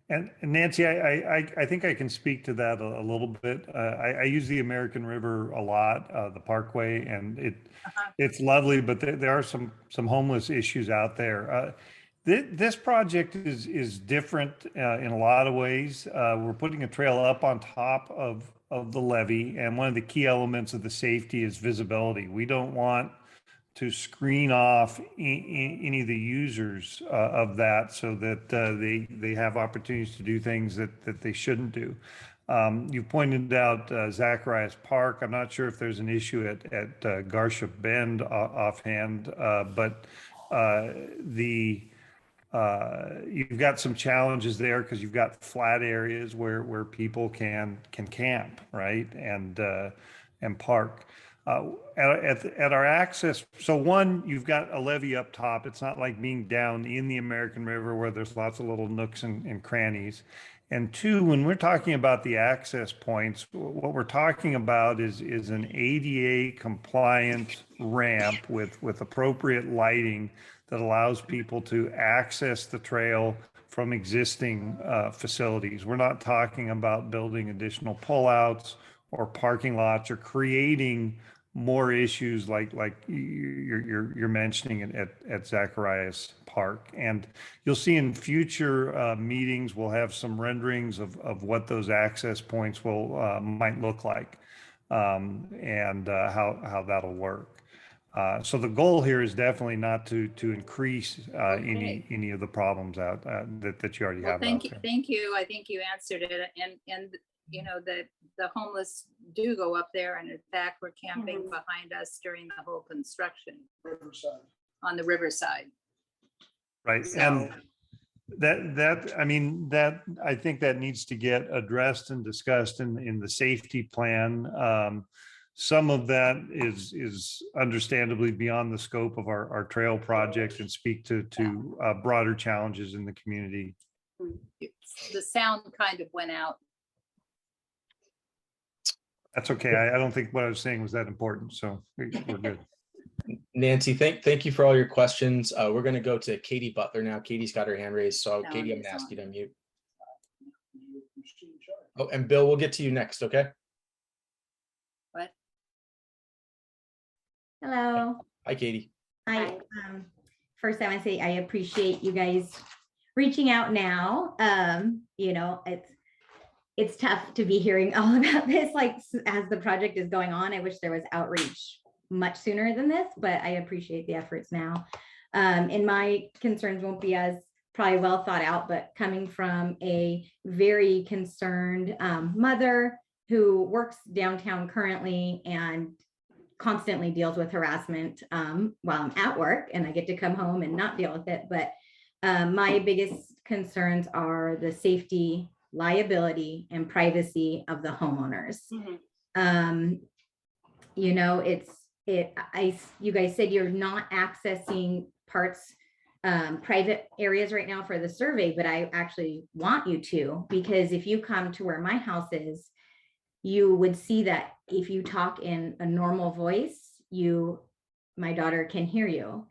And Nancy, I think I can speak to that a little bit. I use the American River a lot, the Parkway, and it's lovely, but there are some homeless issues out there. This project is different in a lot of ways. We're putting a trail up on top of the levee, and one of the key elements of the safety is visibility. We don't want to screen off any of the users of that, so that they have opportunities to do things that they shouldn't do. You pointed out Zacharias Park. I'm not sure if there's an issue at Garcia Bend offhand, but you've got some challenges there because you've got flat areas where people can camp, right, and park. At our access, so one, you've got a levee up top. It's not like being down in the American River where there's lots of little nooks and crannies. And two, when we're talking about the access points, what we're talking about is an ADA compliant ramp with appropriate lighting that allows people to access the trail from existing facilities. We're not talking about building additional pullouts or parking lots or creating more issues like you're mentioning at Zacharias Park. And you'll see in future meetings, we'll have some renderings of what those access points will might look like, and how that'll work. So the goal here is definitely not to increase any of the problems out that you already have. Thank you. I think you answered it, and that the homeless do go up there, and in fact, we're camping behind us during the whole construction on the riverside. Right, so, and I think that needs to get addressed and discussed in the safety plan. Some of that is understandably beyond the scope of our trail project and speak to broader challenges in the community. The sound kind of went out. That's okay. I don't think what I was saying was that important, so we're good. Nancy, thank you for all your questions. We're going to go to Katie Butler now. Katie's got her hand raised, so Katie, I'm going to ask you to unmute. Oh, and Bill, we'll get to you next, okay? What? Hello. Hi, Katie. Hi. First, I want to say I appreciate you guys reaching out now. It's tough to be hearing all about this, like, as the project is going on. I wish there was outreach much sooner than this, but I appreciate the efforts now. And my concerns won't be as probably well thought out, but coming from a very concerned mother who works downtown currently and constantly deals with harassment while I'm at work, and I get to come home and not deal with it. But my biggest concerns are the safety, liability, and privacy of the homeowners. You know, you guys said you're not accessing parts, private areas right now for the survey, but I actually want you to, because if you come to where my house is, you would see that if you talk in a normal voice, my daughter can hear you.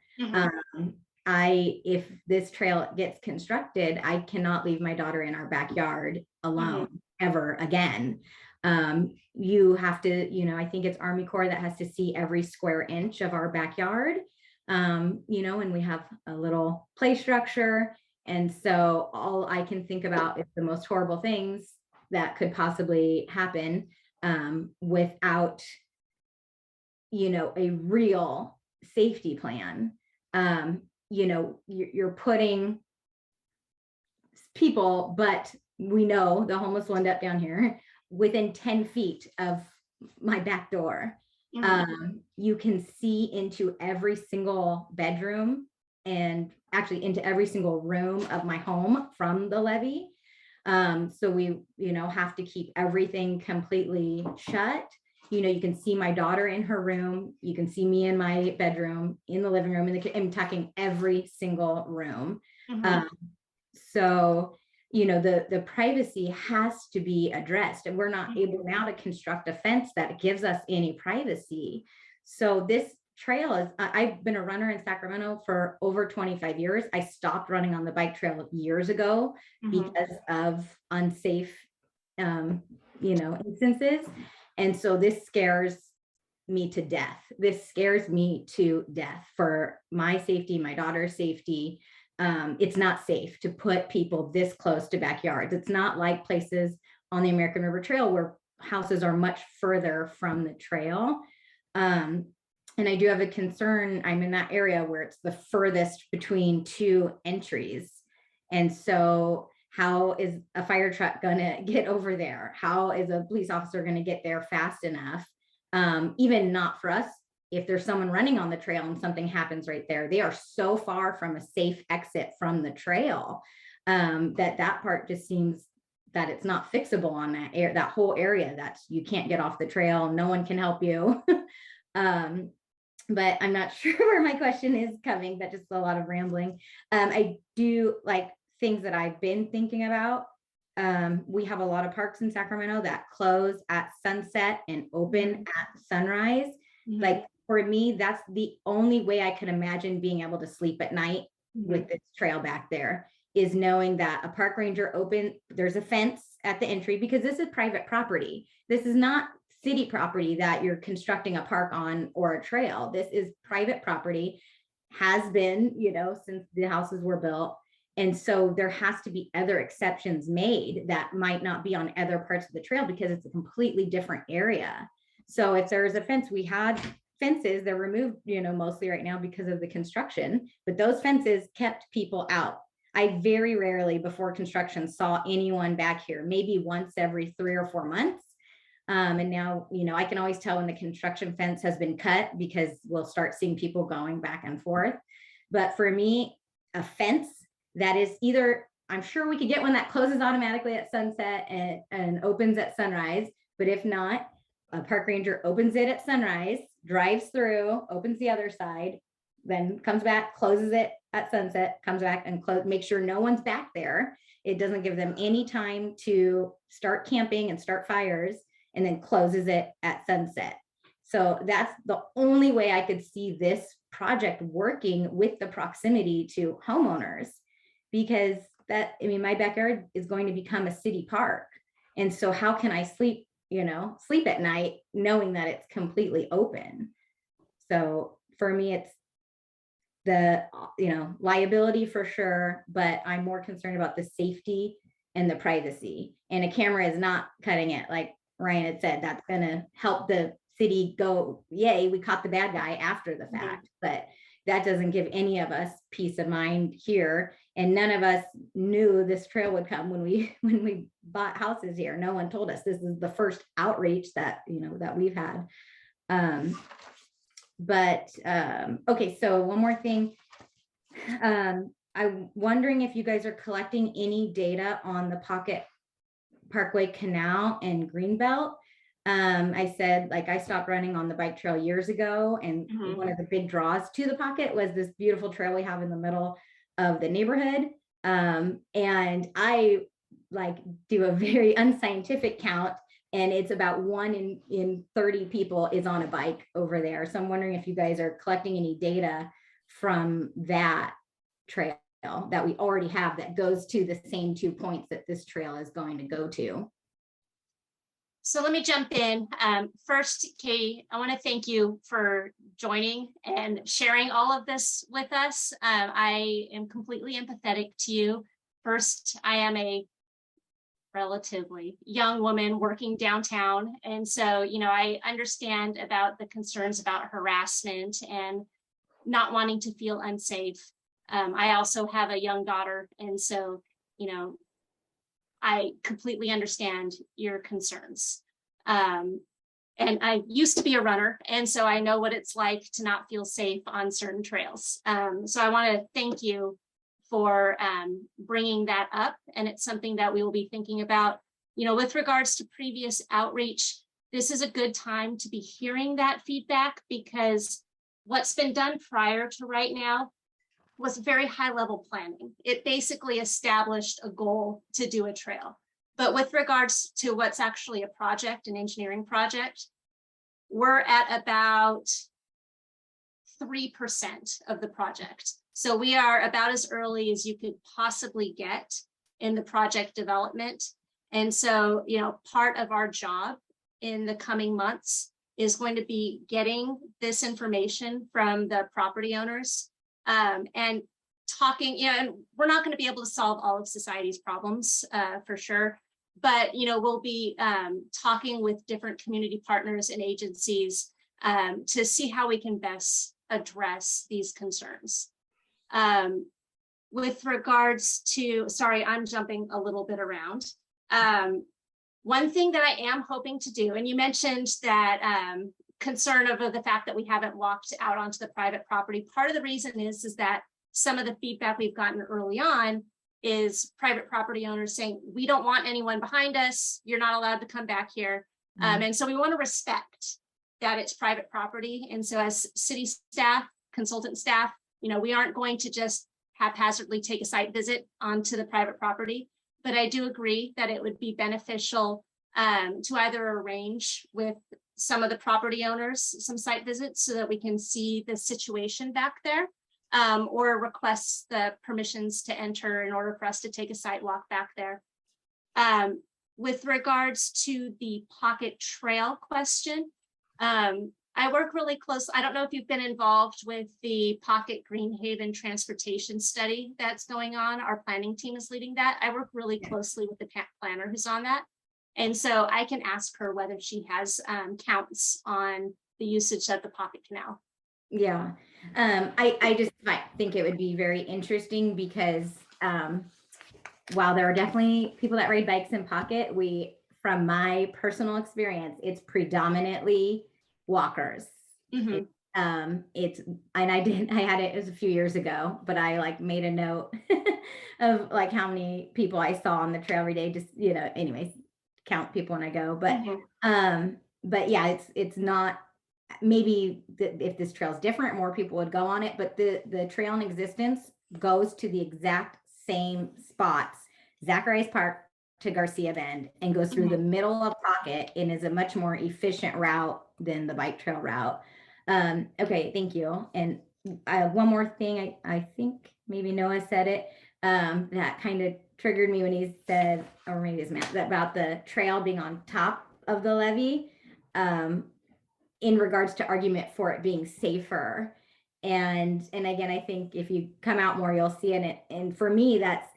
If this trail gets constructed, I cannot leave my daughter in our backyard alone ever again. You have to, you know, I think it's Army Corps that has to see every square inch of our backyard, you know, and we have a little play structure. And so all I can think about is the most horrible things that could possibly happen without, you know, a real safety plan. You know, you're putting people, but we know the homeless will end up down here within 10 feet of my back door. You can see into every single bedroom and actually into every single room of my home from the levee. So we, you know, have to keep everything completely shut. You know, you can see my daughter in her room. You can see me in my bedroom, in the living room, I'm talking every single room. So, you know, the privacy has to be addressed, and we're not able now to construct a fence that gives us any privacy. So this trail is, I've been a runner in Sacramento for over 25 years. I stopped running on the bike trail years ago because of unsafe, you know, instances. And so this scares me to death. This scares me to death for my safety, my daughter's safety. It's not safe to put people this close to backyards. It's not like places on the American River Trail where houses are much further from the trail. And I do have a concern. I'm in that area where it's the furthest between two entries. And so how is a fire truck gonna get over there? How is a police officer gonna get there fast enough? Even not for us, if there's someone running on the trail and something happens right there, they are so far from a safe exit from the trail that part just seems that it's not fixable on that whole area. That you can't get off the trail. No one can help you. But I'm not sure where my question is coming, but just a lot of rambling. I do like things that I've been thinking about. We have a lot of parks in Sacramento that close at sunset and open at sunrise. Like for me, that's the only way I could imagine being able to sleep at night with this trail back there, is knowing that a park ranger there's a fence at the entry, because this is private property. This is not city property that you're constructing a park on or a trail. This is private property, has been, you know, since the houses were built. And so there has to be other exceptions made that might not be on other parts of the trail because it's a completely different area. So if there's a fence, we had fences, they're removed, you know, mostly right now because of the construction, but those fences kept people out. I very rarely before construction saw anyone back here, maybe once every 3 or 4 months. And now, you know, I can always tell when the construction fence has been cut because we'll start seeing people going back and forth. But for me, a fence that is either, I'm sure we could get one that closes automatically at sunset and opens at sunrise, but if not, a park ranger opens it at sunrise, drives through, opens the other side, then comes back, closes it at sunset, comes back and make sure no one's back there. It doesn't give them any time to start camping and start fires, and then closes it at sunset. So that's the only way I could see this project working with the proximity to homeowners, because my backyard is going to become a city park. And so how can I sleep at night knowing that it's completely open? So for me, it's the, liability for sure, but I'm more concerned about the safety and the privacy. And a camera is not cutting it. Like Ryan had said, that's going to help the city go, yay, we caught the bad guy after the fact, but that doesn't give any of us peace of mind here. And none of us knew this trail would come when we bought houses here. No one told us. This is the first outreach that, that we've had. Okay, so one more thing. I'm wondering if you guys are collecting any data on the Pocket Parkway Canal and Greenbelt. I said, like, I stopped running on the bike trail years ago, and one of the big draws to the Pocket was this beautiful trail we have in the middle of the neighborhood. And I do a very unscientific count, and it's about 1 in 30 people is on a bike over there. So I'm wondering if you guys are collecting any data from that trail that we already have that goes to the same 2 points that this trail is going to go to. So let me jump in. First, Kay, I want to thank you for joining and sharing all of this with us. I am completely empathetic to you. First, I am a relatively young woman working downtown. And so, I understand about the concerns about harassment and not wanting to feel unsafe. I also have a young daughter. And so, I completely understand your concerns. And I used to be a runner, and so I know what it's like to not feel safe on certain trails. So I want to thank you for bringing that up. And it's something that we will be thinking about. With regards to previous outreach, this is a good time to be hearing that feedback, because what's been done prior to right now was very high level planning. It basically established a goal to do a trail. But with regards to what's actually a project, an engineering project, we're at about 3% of the project. So we are about as early as you could possibly get in the project development. And so, part of our job in the coming months is going to be getting this information from the property owners, and talking, and we're not going to be able to solve all of society's problems for sure, but we'll be talking with different community partners and agencies to see how we can best address these concerns. With regards to, sorry, I'm jumping a little bit around. One thing that I am hoping to do, and you mentioned that concern over the fact that we haven't walked out onto the private property. Part of the reason is that some of the feedback we've gotten early on is private property owners saying, we don't want anyone behind us. You're not allowed to come back here. And so we want to respect that it's private property. And so as city staff, consultant staff, we aren't going to just haphazardly take a site visit onto the private property. But I do agree that it would be beneficial to either arrange with some of the property owners some site visits so that we can see the situation back there, or request the permissions to enter in order for us to take a site walk back there. With regards to the Pocket Trail question, I work really close. I don't know if you've been involved with the Pocket Greenhaven transportation study that's going on. Our planning team is leading that. I work really closely with the planner who's on that. And so I can ask her whether she has counts on the usage of the Pocket Canal. Yeah, I just think it would be very interesting because while there are definitely people that ride bikes in Pocket, from my personal experience, it's predominantly walkers. Mm-hmm. I had it was a few years ago, but I made a note of how many people I saw on the trail every day, just anyways, count people when I go, but yeah, it's not, maybe if this trail is different, more people would go on it, but the trail in existence goes to the exact same spots, Zacharias Park to Garcia Bend, and goes through the middle of Pocket and is a much more efficient route than the bike trail route. Okay, thank you. And one more thing, I think maybe Noah said it, that kind of triggered me when he said, or maybe it's Matt, about the trail being on top of the levee, in regards to argument for it being safer. And again, I think if you come out more, you'll see it. And for me, that's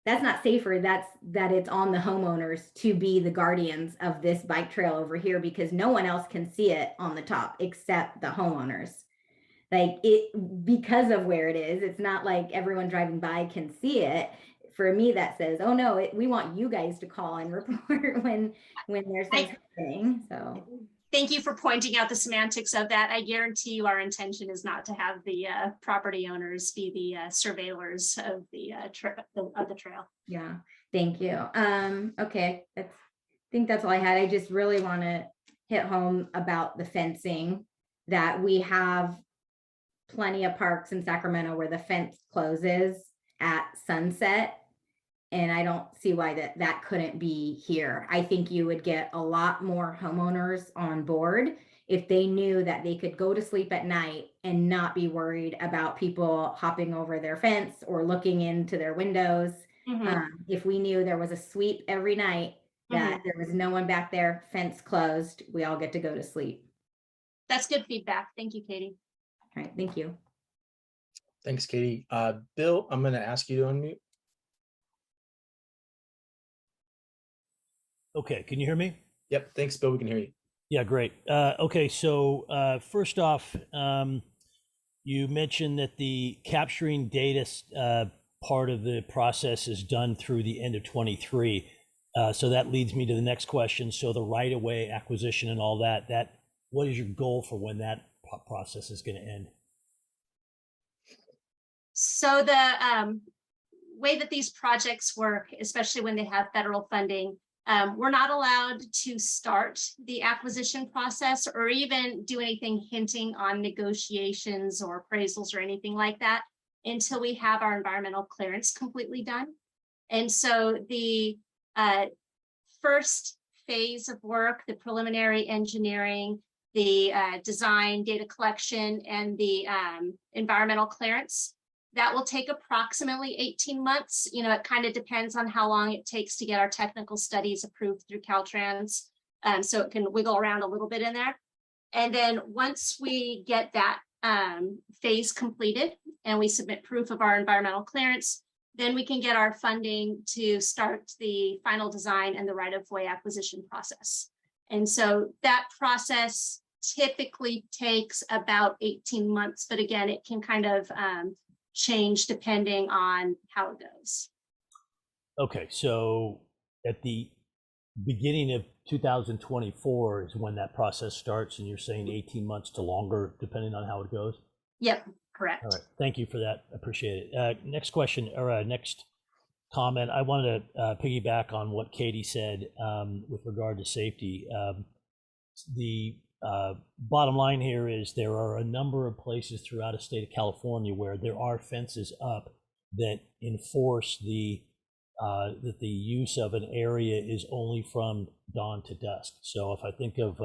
that's not safer. That it's on the homeowners to be the guardians of this bike trail over here, because no one else can see it on the top except the homeowners. Like it, because of where it is, it's not like everyone driving by can see it. For me, that says, oh no, we want you guys to call and report when there's things happening. So Thank you for pointing out the semantics of that. I guarantee you our intention is not to have the property owners be the surveillors of the trail. yeah, thank you. Okay, I think that's all I had. I just really want to hit home about the fencing, that we have plenty of parks in Sacramento where the fence closes at sunset. And I don't see why that couldn't be here. I think you would get a lot more homeowners on board if they knew that they could go to sleep at night and not be worried about people hopping over their fence or looking into their windows. If we knew there was a sweep every night, that there was no one back there, fence closed, we all get to go to sleep. That's good feedback. Thank you, Katie. All right, thank you. Thanks, Katie. Bill, I'm going to ask you to unmute. Okay, can you hear me? Yep, thanks, Bill. We can hear you. Yeah, great. Okay, so first off, you mentioned that the capturing data part of the process is done through the end of 23. So that leads me to the next question. So the right-of-way acquisition and all that, what is your goal for when that process is going to end? So the way that these projects work, especially when they have federal funding, we're not allowed to start the acquisition process or even do anything hinting on negotiations or appraisals or anything like that until we have our environmental clearance completely done. And so the first phase of work, the preliminary engineering, the design, data collection, and the environmental clearance, that will take approximately 18 months. You know, it kind of depends on how long it takes to get our technical studies approved through Caltrans. So it can wiggle around a little bit in there. And then once we get that phase completed and we submit proof of our environmental clearance, then we can get our funding to start the final design and the right-of-way acquisition process. And so that process typically takes about 18 months, but again, it can kind of change depending on how it goes. Okay, so at the beginning of 2024 is when that process starts, and you're saying 18 months to longer, depending on how it goes? Yep, correct. All right, thank you for that. Appreciate it. Next question, or next comment. I wanted to piggyback on what Katie said with regard to safety. The bottom line here is there are a number of places throughout the state of California where there are fences up that enforce that the use of an area is only from dawn to dusk. So if I think of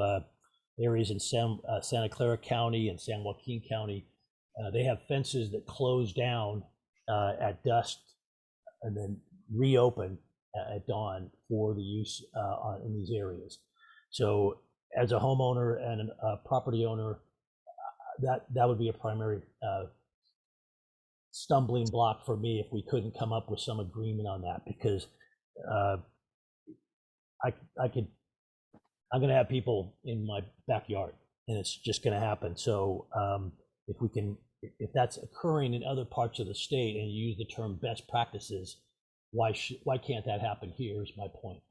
areas in Santa Clara County and San Joaquin County, they have fences that close down at dusk and then reopen at dawn for the use in these areas. So as a homeowner and a property owner, that would be a primary stumbling block for me if we couldn't come up with some agreement on that, because I'm going to have people in my backyard, and it's just going to happen. So if that's occurring in other parts of the state and you use the term best practices, why can't that happen here is my point.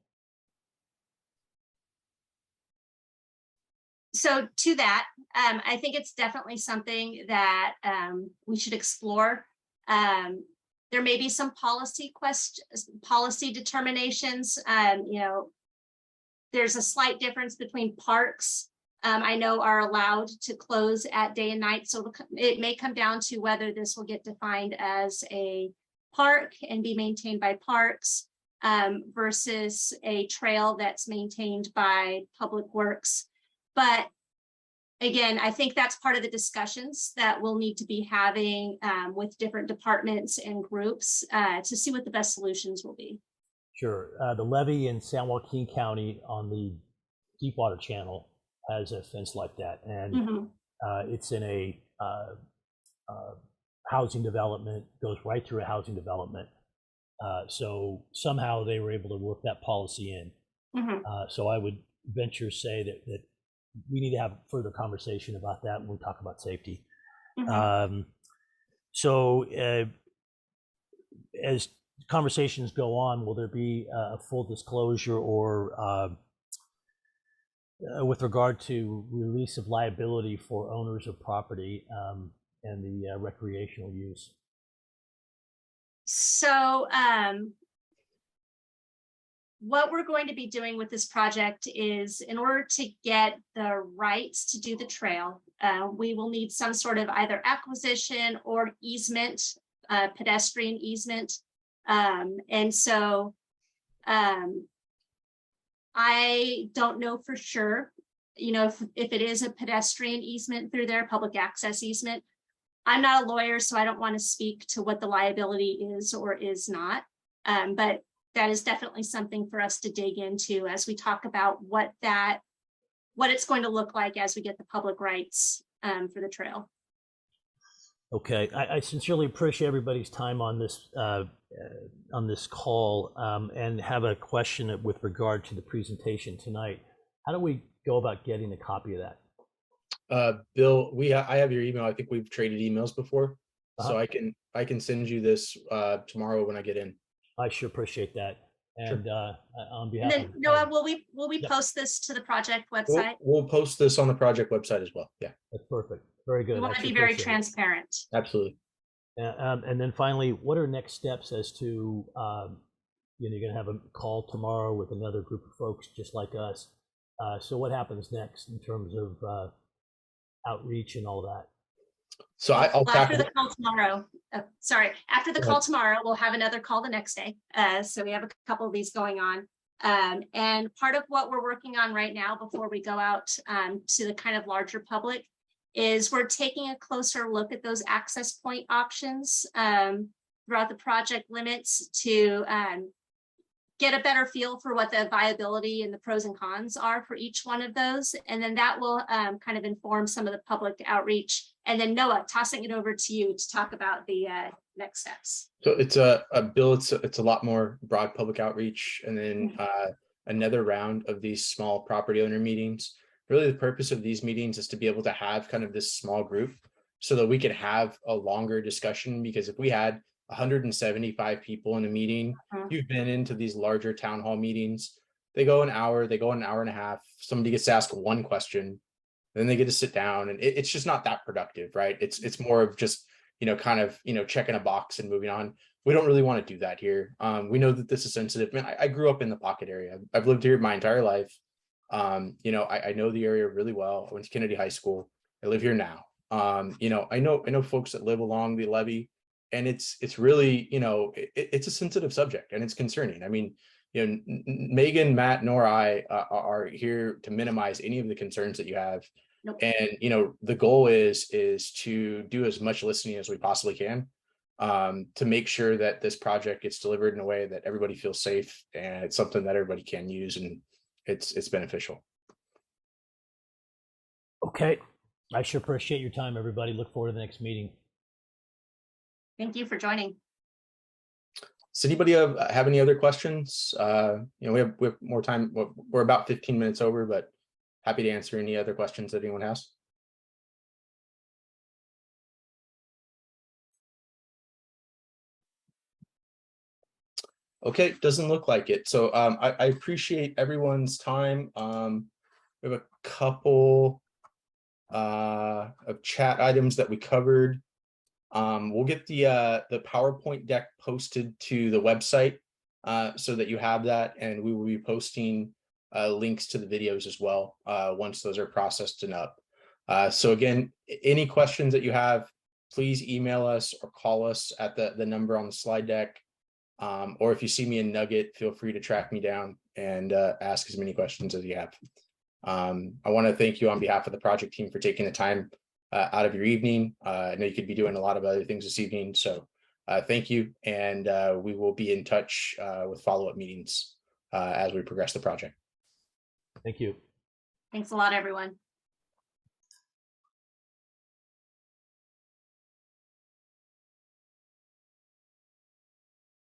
So to that, I think it's definitely something that we should explore. There may be some policy determinations. You know, there's a slight difference between parks. I know are allowed to close at day and night. So it may come down to whether this will get defined as a park and be maintained by parks versus a trail that's maintained by Public Works. But again, I think that's part of the discussions that we'll need to be having with different departments and groups to see what the best solutions will be. Sure. The levee in San Joaquin County on the Deepwater Channel has a fence like that. And it's in a housing development, goes right through a housing development. So somehow they were able to work that policy in. So I would venture say that we need to have further conversation about that when we talk about safety. As conversations go on, will there be a full disclosure or with regard to release of liability for owners of property and the recreational use? So what we're going to be doing with this project is, in order to get the rights to do the trail, we will need some sort of either acquisition or easement, pedestrian easement. And so I don't know for sure, you know, if it is a pedestrian easement through there, public access easement. I'm not a lawyer, so I don't want to speak to what the liability is or is not. But that is definitely something for us to dig into as we talk about what it's going to look like as we get the public rights for the trail. Okay, I sincerely appreciate everybody's time on this call, and have a question with regard to the presentation tonight. How do we go about getting a copy of that? Bill, I have your email. I think we've traded emails before, so I can send you this tomorrow when I get in. I sure appreciate that. And sure. On behalf and then, of Noah, will we post this to the project website? We'll post this on the project website as well. Yeah, that's perfect. Very good. We want to be very transparent. Absolutely. And then finally, what are next steps as to you're going to have a call tomorrow with another group of folks just like us. So what happens next in terms of outreach and all that? So I'll after the call tomorrow. After the call tomorrow, we'll have another call the next day. So we have a couple of these going on. And part of what we're working on right now before we go out to the kind of larger public is we're taking a closer look at those access point options throughout the project limits to get a better feel for what the viability and the pros and cons are for each one of those. And then that will kind of inform some of the public outreach. And then Noah, tossing it over to you to talk about the next steps. So it's Bill, it's a lot more broad public outreach, and then another round of these small property owner meetings. Really, the purpose of these meetings is to be able to have kind of this small group so that we can have a longer discussion, because if we had 175 people in a meeting, you've been into these larger town hall meetings, they go an hour and a half, somebody gets to ask one question, then they get to sit down, and it's just not that productive, right? It's more of just, kind of, checking a box and moving on. We don't really want to do that here. We know that this is sensitive. Man, I grew up in the Pocket area. I've lived here my entire life. I know the area really well. I went to Kennedy High School. I live here now. I know folks that live along the levee, and it's really, it's a sensitive subject and it's concerning. I mean, Megan, Matt, nor I are here to minimize any of the concerns that you have. Nope. And, the goal is to do as much listening as we possibly can to make sure that this project gets delivered in a way that everybody feels safe and it's something that everybody can use and it's beneficial. Okay. I sure appreciate your time, everybody. Look forward to the next meeting. Thank you for joining. Does anybody have any other questions? We have more time. We're about 15 minutes over, but happy to answer any other questions that anyone has. Okay, doesn't look like it. So I appreciate everyone's time. We have a couple of chat items that we covered. We'll get the PowerPoint deck posted to the website so that you have that, and we will be posting links to the videos as well once those are processed and up. So again, any questions that you have, please email us or call us at the number on the slide deck. Or if you see me in Nugget, feel free to track me down and ask as many questions as you have. I want to thank you on behalf of the project team for taking the time out of your evening. I know you could be doing a lot of other things this evening, so thank you, and we will be in touch with follow-up meetings as we progress the project. Thank you. Thanks a lot, everyone.